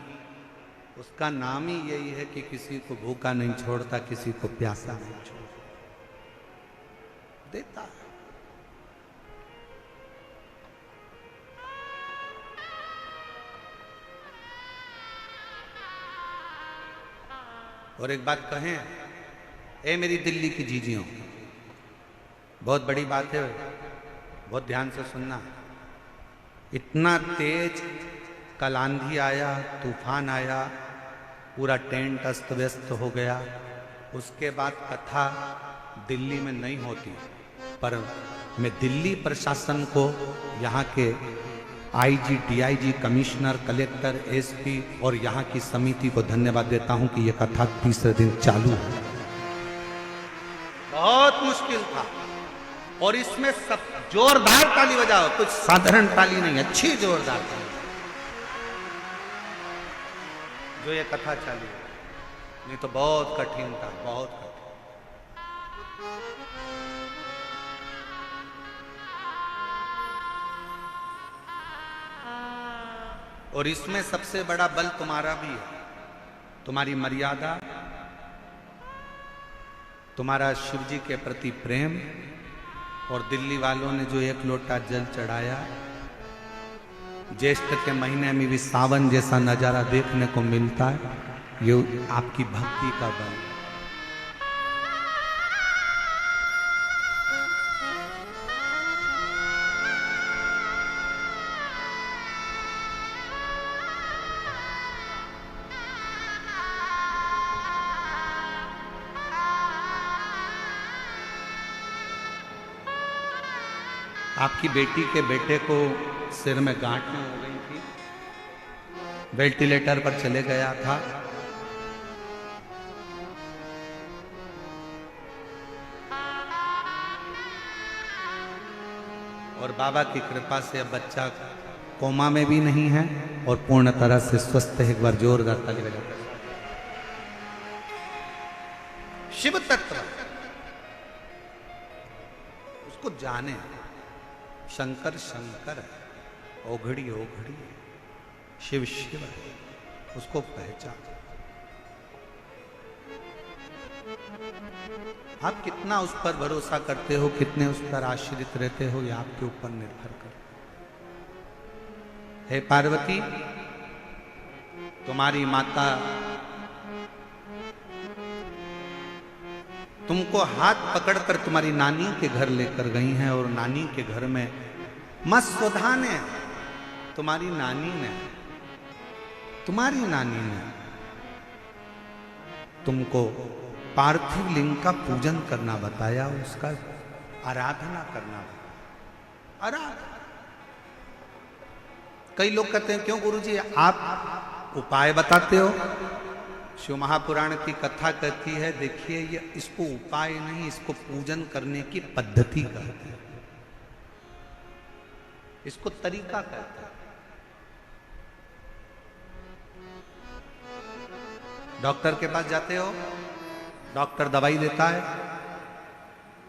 उसका नाम ही यही है कि किसी को भूखा नहीं छोड़ता, किसी को प्यासा नहीं छोड़ता, देता है। और एक बात कहें, ए मेरी दिल्ली की जीजियों, बहुत बड़ी बात है, बहुत ध्यान से सुनना। इतना तेज कल आंधी आया, तूफान आया, पूरा टेंट अस्त व्यस्त हो गया। उसके बाद कथा दिल्ली में नहीं होती, पर मैं दिल्ली प्रशासन को, यहाँ के IG, DIG, commissioner, collector, SP और यहाँ की समिति को धन्यवाद देता हूँ कि यह कथा तीसरे दिन चालू है। बहुत मुश्किल था और इसमें सब जोरदार ताली बजाओ, कुछ साधारण ताली नहीं, अच्छी जोरदार ताली जो ये कथा चालू, नहीं तो बहुत कठिन था, बहुत कठिन। और इसमें सबसे बड़ा बल तुम्हारा भी है, तुम्हारी मर्यादा, तुम्हारा शिव जी के प्रति प्रेम, और दिल्ली वालों ने जो एक लोटा जल चढ़ाया। ज्येष्ठ के महीने में भी सावन जैसा नजारा देखने को मिलता है, ये आपकी भक्ति का बल। आपकी बेटी के बेटे को सिर में गांठें हो गई थी, वेंटिलेटर पर चले गया था। और बाबा की कृपा से अब बच्चा कोमा में भी नहीं है और पूर्ण तरह से स्वस्थ है। एक बार जोरदार ताली बजाते। शिव तत्व उसको जाने। शंकर शंकर है, ओघड़ी ओघड़ी है, शिव शिव है, उसको पहचान। आप कितना उस पर भरोसा करते हो, कितने उस पर आश्रित रहते हो, ये आपके ऊपर निर्भर करता है। हे पार्वती, तुम्हारी माता तुमको हाथ पकड़कर तुम्हारी नानी के घर लेकर गई हैं और नानी के घर में मां सुधा ने, तुम्हारी नानी ने तुमको पार्थिव लिंग का पूजन करना बताया, उसका आराधना करना बताया। आराधना। कई लोग कहते हैं क्यों गुरुजी आप उपाय बताते हो? शिव महापुराण की कथा कहती है, देखिए ये इसको उपाय नहीं, इसको पूजन करने की पद्धति कहते हैं, इसको तरीका कहते हैं। डॉक्टर के पास जाते हो, डॉक्टर दवाई देता है,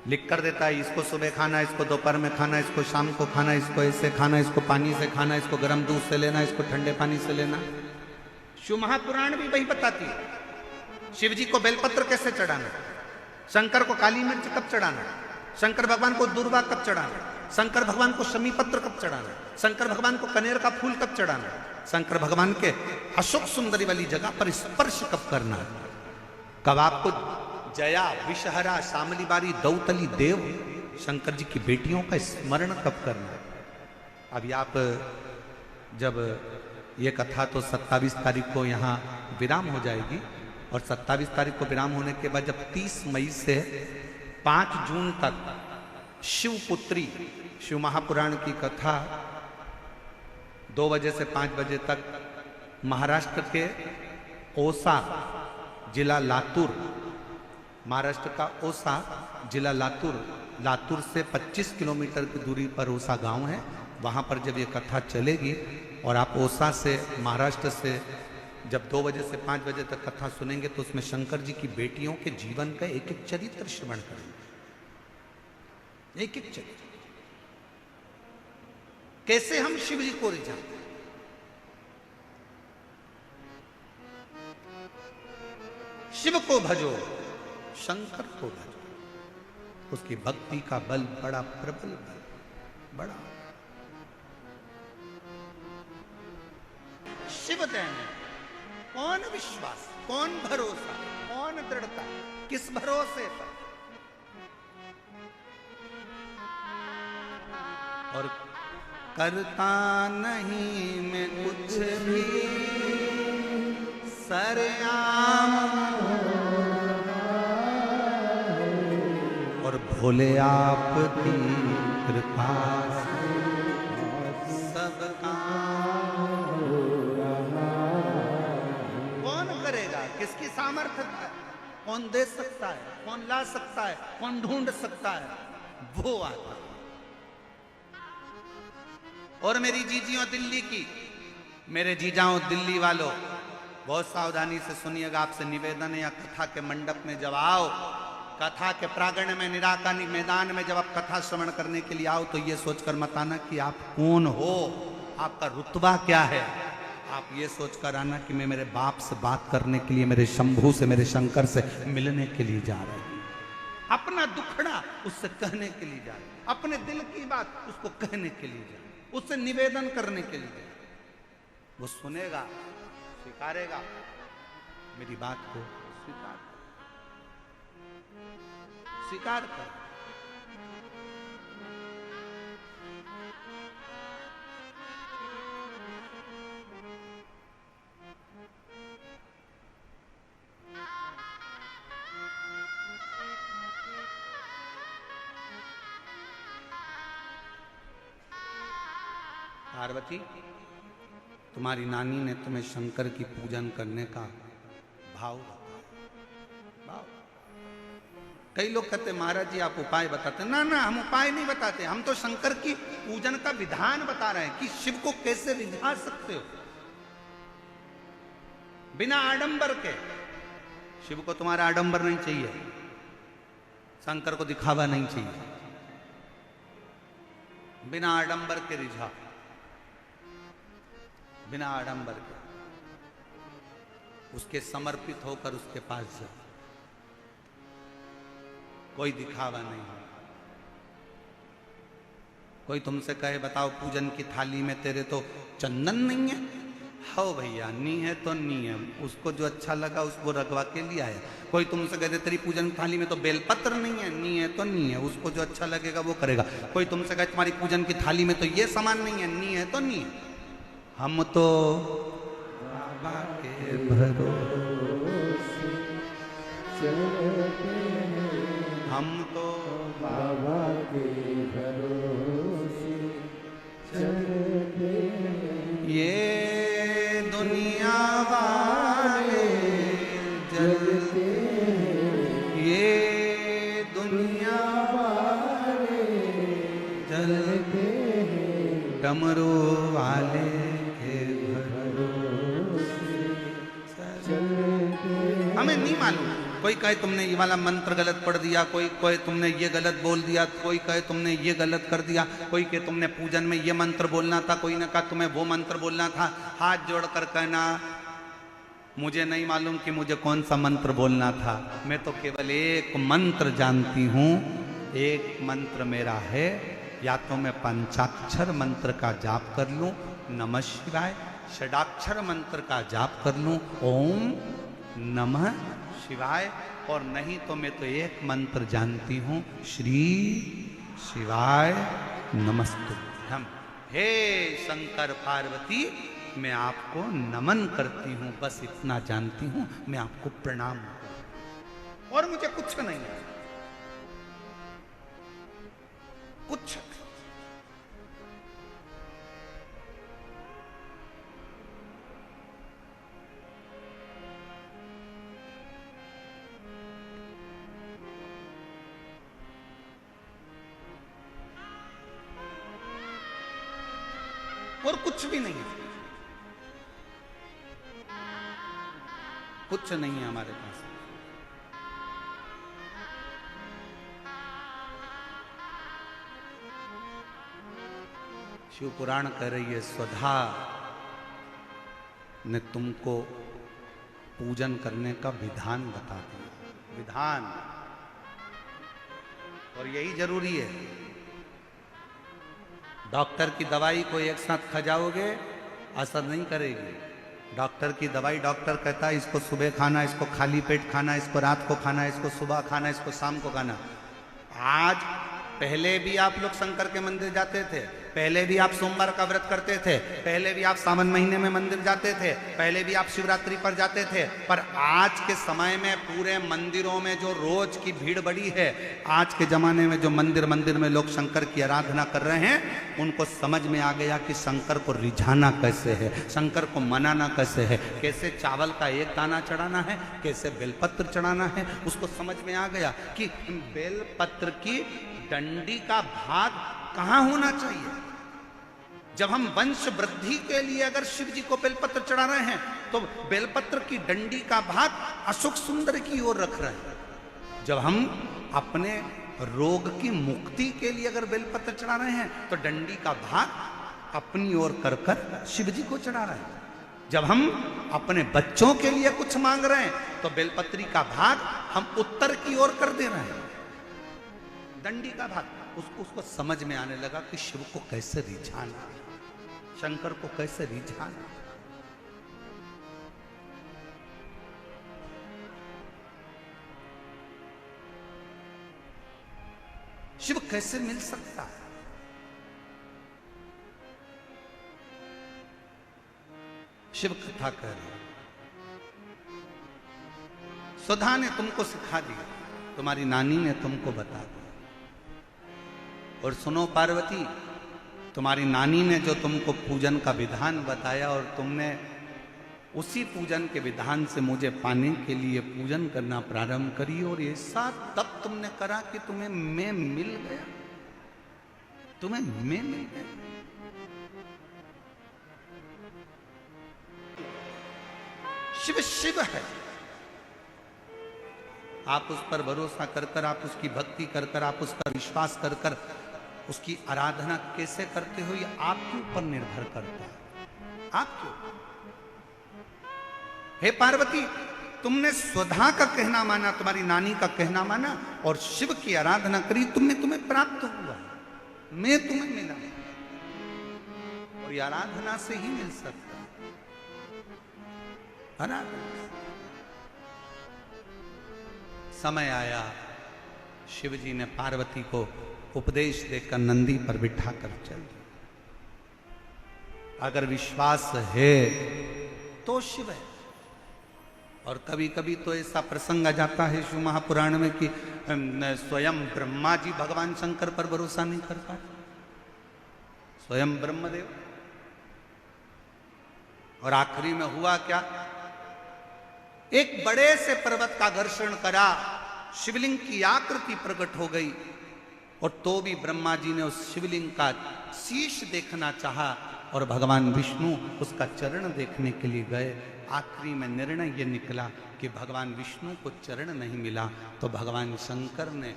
लिख कर देता है, इसको सुबह खाना, इसको दोपहर में खाना, इसको शाम को खाना, इसको ऐसे खाना, इसको पानी से खाना, इसको गर्म दूध से लेना, इसको ठंडे पानी से लेना। शिव महापुराण भी वही बताती है। शिव जी को बेलपत्र कैसे चढ़ाना, शंकर को काली मिर्च कब चढ़ाना, शंकर भगवान को दूर्वा कब चढ़ाना, शंकर भगवान को शमी पत्र कब चढ़ाना, शंकर भगवान को कनेर का फूल कब चढ़ाना, शंकर भगवान के अशोक सुंदरी वाली जगह पर स्पर्श कब करना, कब आपको जया विषहरा शामली बारी दौतली देव शंकर जी की बेटियों का स्मरण कब करना। अभी आप जब ये कथा तो 27 तारीख को यहाँ विराम हो जाएगी और 27 तारीख को विराम होने के बाद जब 30 मई से 5 जून तक शिवपुत्री शिव महापुराण की कथा 2 बजे से 5 बजे तक महाराष्ट्र के ओसा जिला लातूर, महाराष्ट्र का ओसा जिला लातूर से 25 किलोमीटर की दूरी पर ओसा गांव है। वहां पर जब ये कथा चलेगी और आप ओसा से महाराष्ट्र से जब 2 बजे से 5 बजे तक कथा सुनेंगे तो उसमें शंकर जी की बेटियों के जीवन का एक एक चरित्र श्रवण करेंगे, एक एक चरित्र, कैसे हम शिव जी को रिझाते। शिव को भजो, शंकर को भजो, उसकी भक्ति का बल बड़ा प्रबल बल, बड़ा शिव देने। कौन विश्वास, कौन भरोसा, कौन दृढ़ता, किस भरोसे पर। और करता नहीं मैं कुछ भी सरेआम, और भोले आपकी कृपा से सब काम हो रहा। कौन करेगा, किसकी सामर्थ्य है, कौन दे सकता है, कौन ला सकता है, कौन ढूंढ सकता है, वो आता। और मेरी जीजियों दिल्ली की, मेरे जीजाओं दिल्ली वालों, बहुत सावधानी से सुनिएगा, आपसे निवेदन है। या कथा के मंडप में जब आओ, कथा के प्रांगण में निराकरण मैदान में जब आप कथा श्रवण करने के लिए आओ तो ये सोचकर मत आना कि आप कौन हो, आपका रुतबा क्या है। आप ये सोचकर आना कि मैं मेरे बाप से बात करने के लिए, मेरे शंभू से, मेरे शंकर से मिलने के लिए जा रहा हूं, अपना दुखड़ा उससे कहने के लिए जा रहा हूं, अपने दिल की बात उसको कहने के लिए जा रहा हूं, उससे निवेदन करने के लिए। वो सुनेगा, स्वीकारेगा, मेरी बात को स्वीकार कर। पार्वती, तुम्हारी नानी ने तुम्हें शंकर की पूजन करने का भाव बताया। कई लोग कहते महाराज जी आप उपाय बताते। ना ना, हम उपाय नहीं बताते, हम तो शंकर की पूजन का विधान बता रहे हैं कि शिव को कैसे रिझा सकते हो बिना आडंबर के। शिव को तुम्हारा आडंबर नहीं चाहिए, शंकर को दिखावा नहीं चाहिए, बिना आडंबर के रिझा, बिना आडंबर के उसके समर्पित होकर उसके पास जाओ, कोई दिखावा नहीं है। कोई तुमसे कहे बताओ पूजन की थाली में तेरे तो चंदन नहीं है, हाँ भैया नहीं है तो नहीं है, उसको जो अच्छा लगा उसको रखवा के लिया है। कोई तुमसे कहते तेरी पूजन की थाली में तो बेलपत्र नहीं है तो नहीं है, उसको जो अच्छा लगेगा वो करेगा। कोई तुमसे कहे तुम्हारी पूजन की थाली में तो ये सामान नहीं है तो नहीं है। हम तो बाबा के भरोसे चलते हैं, हम तो बाबा के भरोसे चलते हैं। ये दुनिया वाले जलते हैं, ये दुनिया वाले जलते हैं, डमरू वाले के भरोसे चलते हैं। हमें नहीं मालूम, कोई कहे तुमने ये वाला मंत्र गलत पढ़ दिया, कोई कहे तुमने ये गलत बोल दिया, कोई कहे तुमने ये गलत कर दिया, कोई कहे तुमने पूजन में ये मंत्र बोलना था, कोई ने कहा तुम्हें वो मंत्र बोलना था। हाथ जोड़कर कहना मुझे नहीं मालूम कि मुझे कौन सा मंत्र बोलना था, मैं तो केवल एक मंत्र जानती हूँ। एक मंत्र मेरा है, या तो मैं पंचाक्षर मंत्र का जाप कर लूँ नमः शिवाय, षडाक्षर मंत्र का जाप कर लूँ ओम नमः शिवाय, और नहीं तो मैं तो एक मंत्र जानती हूँ श्री शिवाय नमस्तुभ्यम। हे शंकर पार्वती मैं आपको नमन करती हूँ, बस इतना जानती हूँ, मैं आपको प्रणाम करती, और मुझे कुछ नहीं है, कुछ। और कुछ भी नहीं है, कुछ नहीं है हमारे पास। शिव पुराण कह रही है स्वधा ने तुमको पूजन करने का विधान बता दिया, विधान, और यही जरूरी है। डॉक्टर की दवाई को एक साथ खा जाओगे असर नहीं करेगी। डॉक्टर की दवाई डॉक्टर कहता है इसको सुबह खाना, इसको खाली पेट खाना, इसको रात को खाना, इसको सुबह खाना, इसको शाम को खाना। आज पहले भी आप लोग शंकर के मंदिर जाते थे, पहले भी आप सोमवार का व्रत करते थे, पहले भी आप सावन महीने में मंदिर जाते थे, पहले भी आप शिवरात्रि पर जाते थे, पर आज के समय में पूरे मंदिरों में जो रोज की भीड़ बढ़ी है, आज के जमाने में जो मंदिर में लोग शंकर की आराधना कर रहे हैं, उनको समझ में आ गया कि शंकर को रिझाना कैसे है, शंकर को मनाना कैसे है, कैसे चावल का एक दाना चढ़ाना है, कैसे बेलपत्र चढ़ाना है। उसको समझ में आ गया कि बेलपत्र की डंडी का भाग कहाँ होना चाहिए। जब हम वंश वृद्धि के लिए अगर शिव जी को बेलपत्र चढ़ा रहे हैं तो बेलपत्र की डंडी का भाग अशोक सुंदर की ओर रख रहे हैं। जब हम अपने रोग की मुक्ति के लिए अगर बेलपत्र चढ़ा रहे हैं तो डंडी का भाग अपनी ओर कर कर शिव जी को चढ़ा रहे हैं। जब हम अपने बच्चों के लिए कुछ मांग रहे हैं तो बेलपत्री का भाग हम उत्तर की ओर कर दे रहे हैं, डंडी का भाग। उसको समझ में आने लगा कि शिव को कैसे रिझाना, शंकर को कैसे रिझाना। शिव कैसे मिल सकता है। शिव कथा कह रहे, सुधा ने तुमको सिखा दिया, तुम्हारी नानी ने तुमको बता दिया। और सुनो पार्वती, तुम्हारी नानी ने जो तुमको पूजन का विधान बताया और तुमने उसी पूजन के विधान से मुझे पाने के लिए पूजन करना प्रारंभ करिए, और ऐसा तब तुमने करा कि तुम्हें मैं मिल गया, तुम्हें मैं मिल गया। शिव शिव है, आप उस पर भरोसा कर कर, आप उसकी भक्ति कर कर, आप उस पर विश्वास कर कर उसकी आराधना कैसे करते हो, ये आपके ऊपर निर्भर करता है, आपके ऊपर। हे पार्वती, तुमने स्वधा का कहना माना, तुम्हारी नानी का कहना माना और शिव की आराधना करी, तुम्हें प्राप्त हुआ, मैं तुम्हें मिला, और ये आराधना से ही मिल सकता है। समय आया, शिव जी ने पार्वती को उपदेश देकर नंदी पर बिठा कर चल दिया। अगर विश्वास है तो शिव है। और कभी कभी तो ऐसा प्रसंग आ जाता है शिव महापुराण में कि स्वयं ब्रह्मा जी भगवान शंकर पर भरोसा नहीं कर पाते, स्वयं ब्रह्मदेव। और आखिरी में हुआ क्या, एक बड़े से पर्वत का घर्षण करा, शिवलिंग की आकृति प्रकट हो गई, और तो भी ब्रह्मा जी ने उस शिवलिंग का शीश देखना चाहा, और भगवान विष्णु उसका चरण देखने के लिए गए। आखिरी में निर्णय ये निकला कि भगवान विष्णु को चरण नहीं मिला, तो भगवान शंकर ने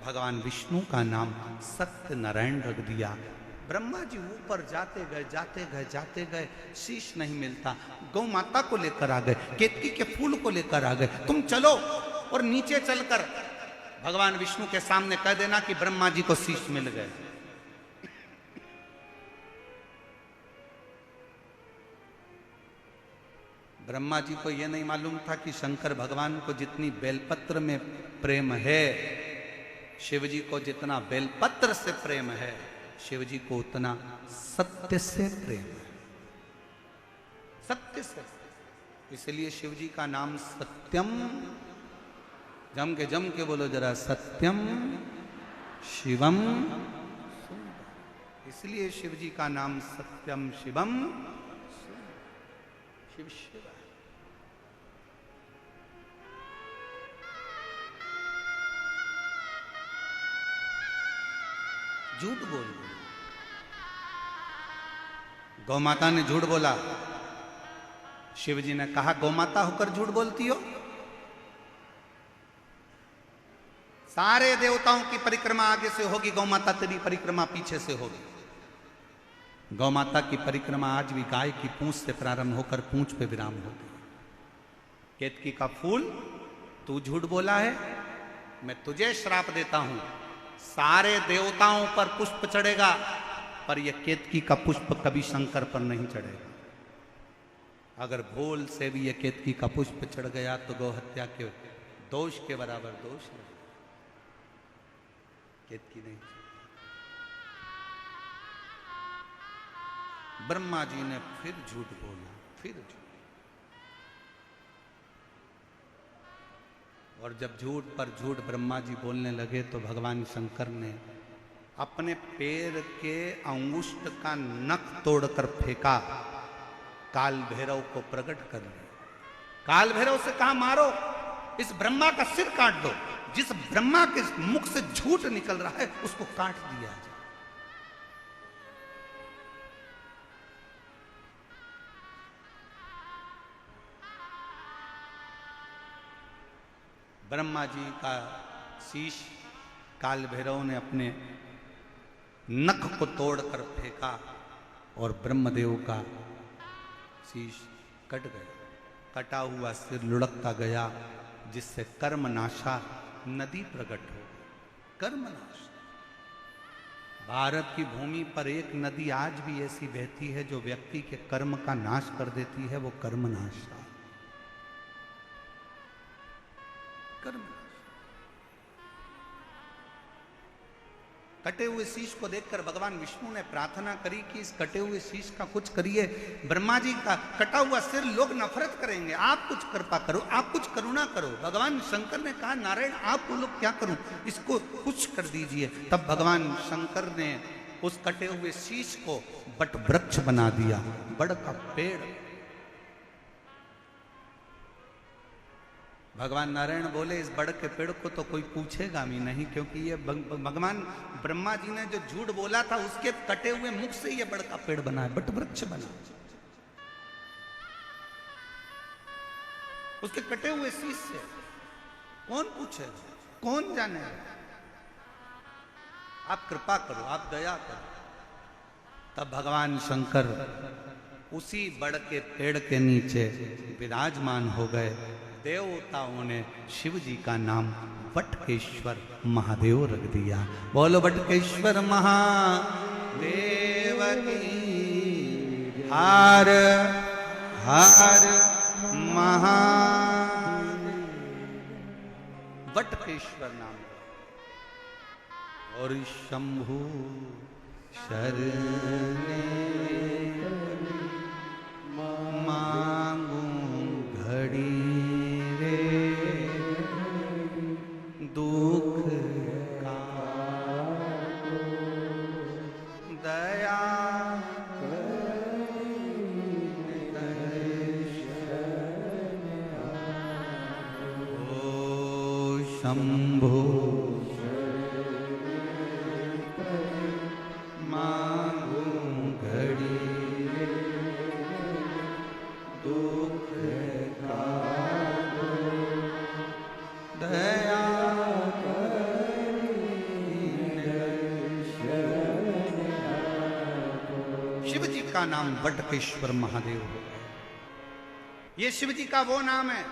भगवान विष्णु का नाम सत्यनारायण रख दिया। ब्रह्मा जी ऊपर जाते गए, जाते गए, जाते गए, शीश नहीं मिलता। गौ माता को लेकर आ गए, केतकी के फूल को लेकर आ गए, तुम चलो और नीचे चलकर भगवान विष्णु के सामने कह देना कि ब्रह्मा जी को शीश मिल गए। ब्रह्मा जी को यह नहीं मालूम था कि शंकर भगवान को जितनी बेलपत्र में प्रेम है, शिव जी को जितना बेलपत्र से प्रेम है, शिव जी को उतना सत्य से प्रेम है, सत्य से। इसलिए शिव जी का नाम सत्यम, जम के बोलो जरा, सत्यम शिवम। इसलिए शिव जी का नाम सत्यम शिवम, शिव शिव। झूठ बोल, गौ माता ने झूठ बोला। शिव जी ने कहा, गौ माता होकर झूठ बोलती हो? सारे देवताओं की परिक्रमा आगे से होगी, गौ माता तेरी परिक्रमा पीछे से होगी। गौ माता की परिक्रमा आज भी गाय की पूंछ से प्रारंभ होकर पूंछ पे विराम होती है। केतकी का फूल तू झूठ बोला है, मैं तुझे श्राप देता हूं, सारे देवताओं पर पुष्प चढ़ेगा, पर यह केतकी का पुष्प कभी शंकर पर नहीं चढ़ेगा। अगर भूल से भी यह केतकी का पुष्प चढ़ गया तो गौ हत्या के दोष के बराबर दोष है। केतकी नहीं। ब्रह्मा जी ने फिर झूठ बोला, फिर झूठ। और जब झूठ पर झूठ ब्रह्मा जी बोलने लगे तो भगवान शंकर ने अपने पैर के अंगुष्ठ का नख तोड़कर फेंका, काल भैरव को प्रकट कर लिया। काल भैरव से कहा, मारो, इस ब्रह्मा का सिर काट दो। जिस ब्रह्मा के मुख से झूठ निकल रहा है उसको काट दिया जाए। ब्रह्मा जी का शीश काल भैरव ने अपने नख को तोड़कर फेंका और ब्रह्मदेव का शीश कट गया। कटा हुआ सिर लुढ़कता गया, जिससे कर्मनाशा नदी प्रकट हो गई। कर्मनाश। भारत की भूमि पर एक नदी आज भी ऐसी बहती है जो व्यक्ति के कर्म का नाश कर देती है, वो कर्मनाशा। कटे हुए शीश को देखकर भगवान विष्णु ने प्रार्थना करी कि इस कटे हुए शीश का कुछ करिए। ब्रह्मा जी का कटा हुआ सिर लोग नफरत करेंगे, आप कुछ कृपा करो, आप कुछ करुणा करो। भगवान शंकर ने कहा, नारायण आप लोग क्या करूं, इसको कुछ कर दीजिए। तब भगवान शंकर ने उस कटे हुए शीश को बट वृक्ष बना दिया, बड़ का पेड़। भगवान नारायण बोले इस बड़ के पेड़ को तो कोई पूछेगा भी नहीं, क्योंकि ये भगवान ब्रह्मा जी ने जो झूठ बोला था उसके कटे हुए मुख से ये बड़ का पेड़ बना है, बट वृक्ष बना, उसके कटे हुए शीश से कौन पूछेगा, कौन जाने। आप कृपा करो, आप दया करो। तब भगवान शंकर उसी बड़ के पेड़ के नीचे विराजमान हो गए। देवताओं ने शिव जी का नाम वटकेश्वर महादेव रख दिया। बोलो वटकेश्वर महादेव की हर हर महा। वटकेश्वर नाम और शंभु शरणे मांगू घड़ी रे दुख का दया ओ शंभु का नाम वटकेश्वर महादेव हो। ये शिव जी का वो नाम है,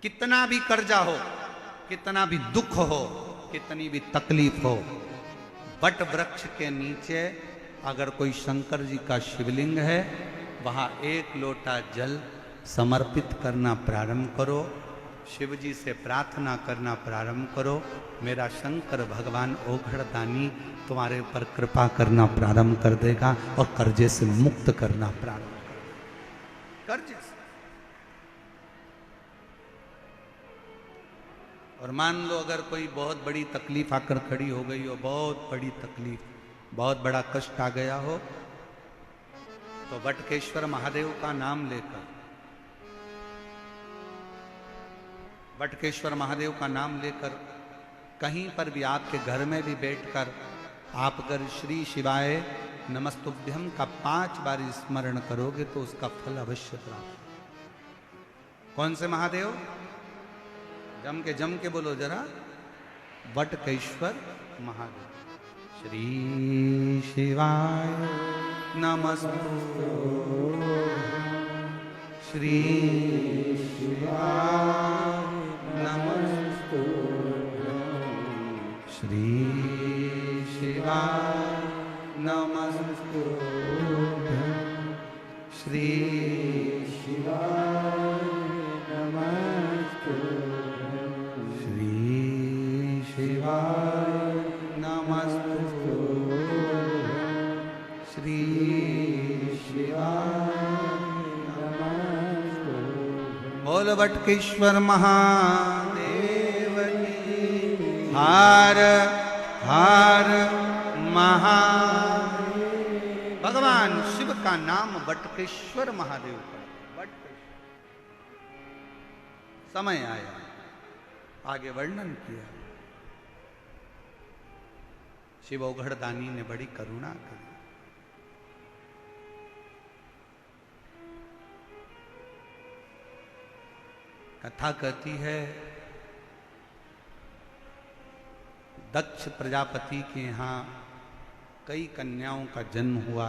कितना भी कर्जा हो, कितना भी दुख हो, कितनी भी तकलीफ हो, वट वृक्ष के नीचे अगर कोई शंकर जी का शिवलिंग है, वहां एक लोटा जल समर्पित करना प्रारंभ करो, शिव जी से प्रार्थना करना प्रारंभ करो। मेरा शंकर भगवान ओघड़दानी तुम्हारे ऊपर कृपा करना प्रारंभ कर देगा और कर्जे से मुक्त करना प्रारंभ कर, कर्जे से। और मान लो अगर कोई बहुत बड़ी तकलीफ आकर खड़ी हो गई हो, बहुत बड़ी तकलीफ, बहुत बड़ा कष्ट आ गया हो, तो वटकेश्वर महादेव का नाम लेकर, वटकेश्वर महादेव का नाम लेकर कहीं पर भी आपके घर में भी बैठकर आप अगर श्री शिवाय नमस्तुभ्यम का 5 बार स्मरण करोगे तो उसका फल अवश्य प्राप्त। कौन से महादेव? जम के बोलो जरा, वटकेश्वर महादेव। श्री शिवाय नमस्तुभ्यं, श्री शिवाय नमस्तुभ्यं, श्री शिवाय नमस्तुभ्यं, श्री शिवाय नमस्तुभ्यं, श्री शिवाय नमस्तुभ्यं, श्री शिवाय नमस्तुभ्यं। बोल वटकेश्वर महादेव की हर हर महादेव। भगवान शिव का नाम वटकेश्वर महादेव का। वटकेश्वर समय आया, आगे वर्णन किया। शिव ओघड़दानी ने बड़ी करुणा करी। कथा कहती है दक्ष प्रजापति के यहाँ कई कन्याओं का जन्म हुआ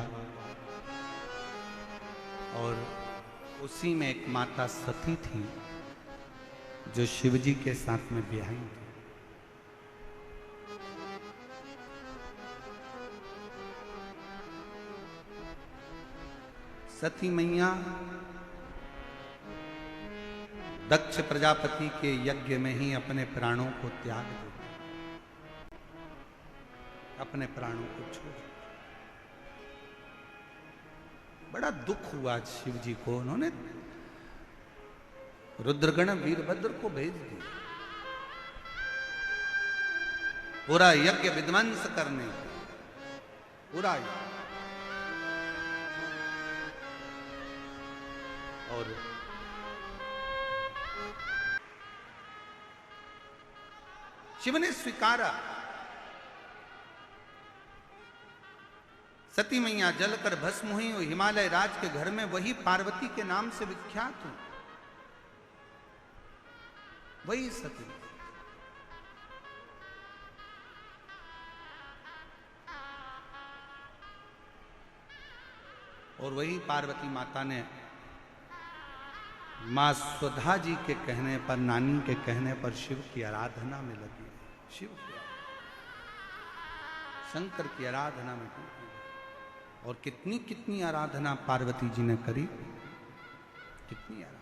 और उसी में एक माता सती थी जो शिवजी के साथ में ब्याही थी। सती मैया दक्ष प्रजापति के यज्ञ में ही अपने प्राणों को त्याग दिया, अपने प्राणों को छोड़। बड़ा दुख हुआ शिव जी को। उन्होंने रुद्रगण वीरभद्र को भेज दिया पूरा यज्ञ विध्वंस करने, पूरा यज्ञ। और शिव ने स्वीकारा। सती मैया जलकर भस्म हुई और हिमालय राज के घर में वही पार्वती के नाम से विख्यात हुई, वही सती। और वही पार्वती माता ने मां सुधा जी के कहने पर, नानी के कहने पर शिव की आराधना में लगी। शिव की, शंकर की आराधना में लगी। और कितनी कितनी आराधना पार्वती जी ने करी, कितनी आराधना।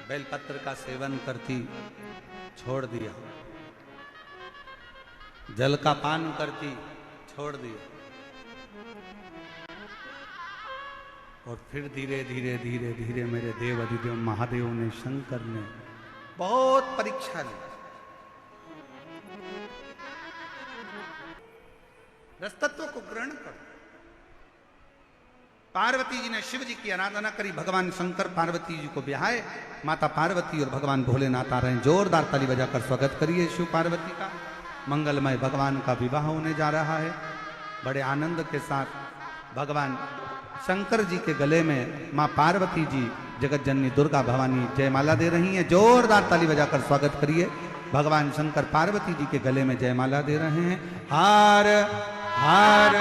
बेलपत्र का सेवन करती, छोड़ दिया। जल का पान करती, छोड़ दिया। और फिर धीरे धीरे धीरे धीरे मेरे देव अधिदेव महादेव ने, शंकर ने बहुत परीक्षा ली। रसतत्व को ग्रहण कर। पार्वती जी ने शिव जी की आराधना करी। भगवान शंकर पार्वती जी को ब्याहे। माता पार्वती और भगवान भोलेनाथ आ रहे हैं। जोरदार ताली बजाकर स्वागत करिए शिव पार्वती का। मंगलमय भगवान का विवाह होने जा रहा है। बड़े आनंद के साथ भगवान शंकर जी के गले में मां पार्वती जी जगत जननी दुर्गा भवानी जयमाला दे रही हैं। जोरदार ताली बजाकर स्वागत करिए। भगवान शंकर पार्वती जी के गले में जयमाला दे रहे हैं। हार हार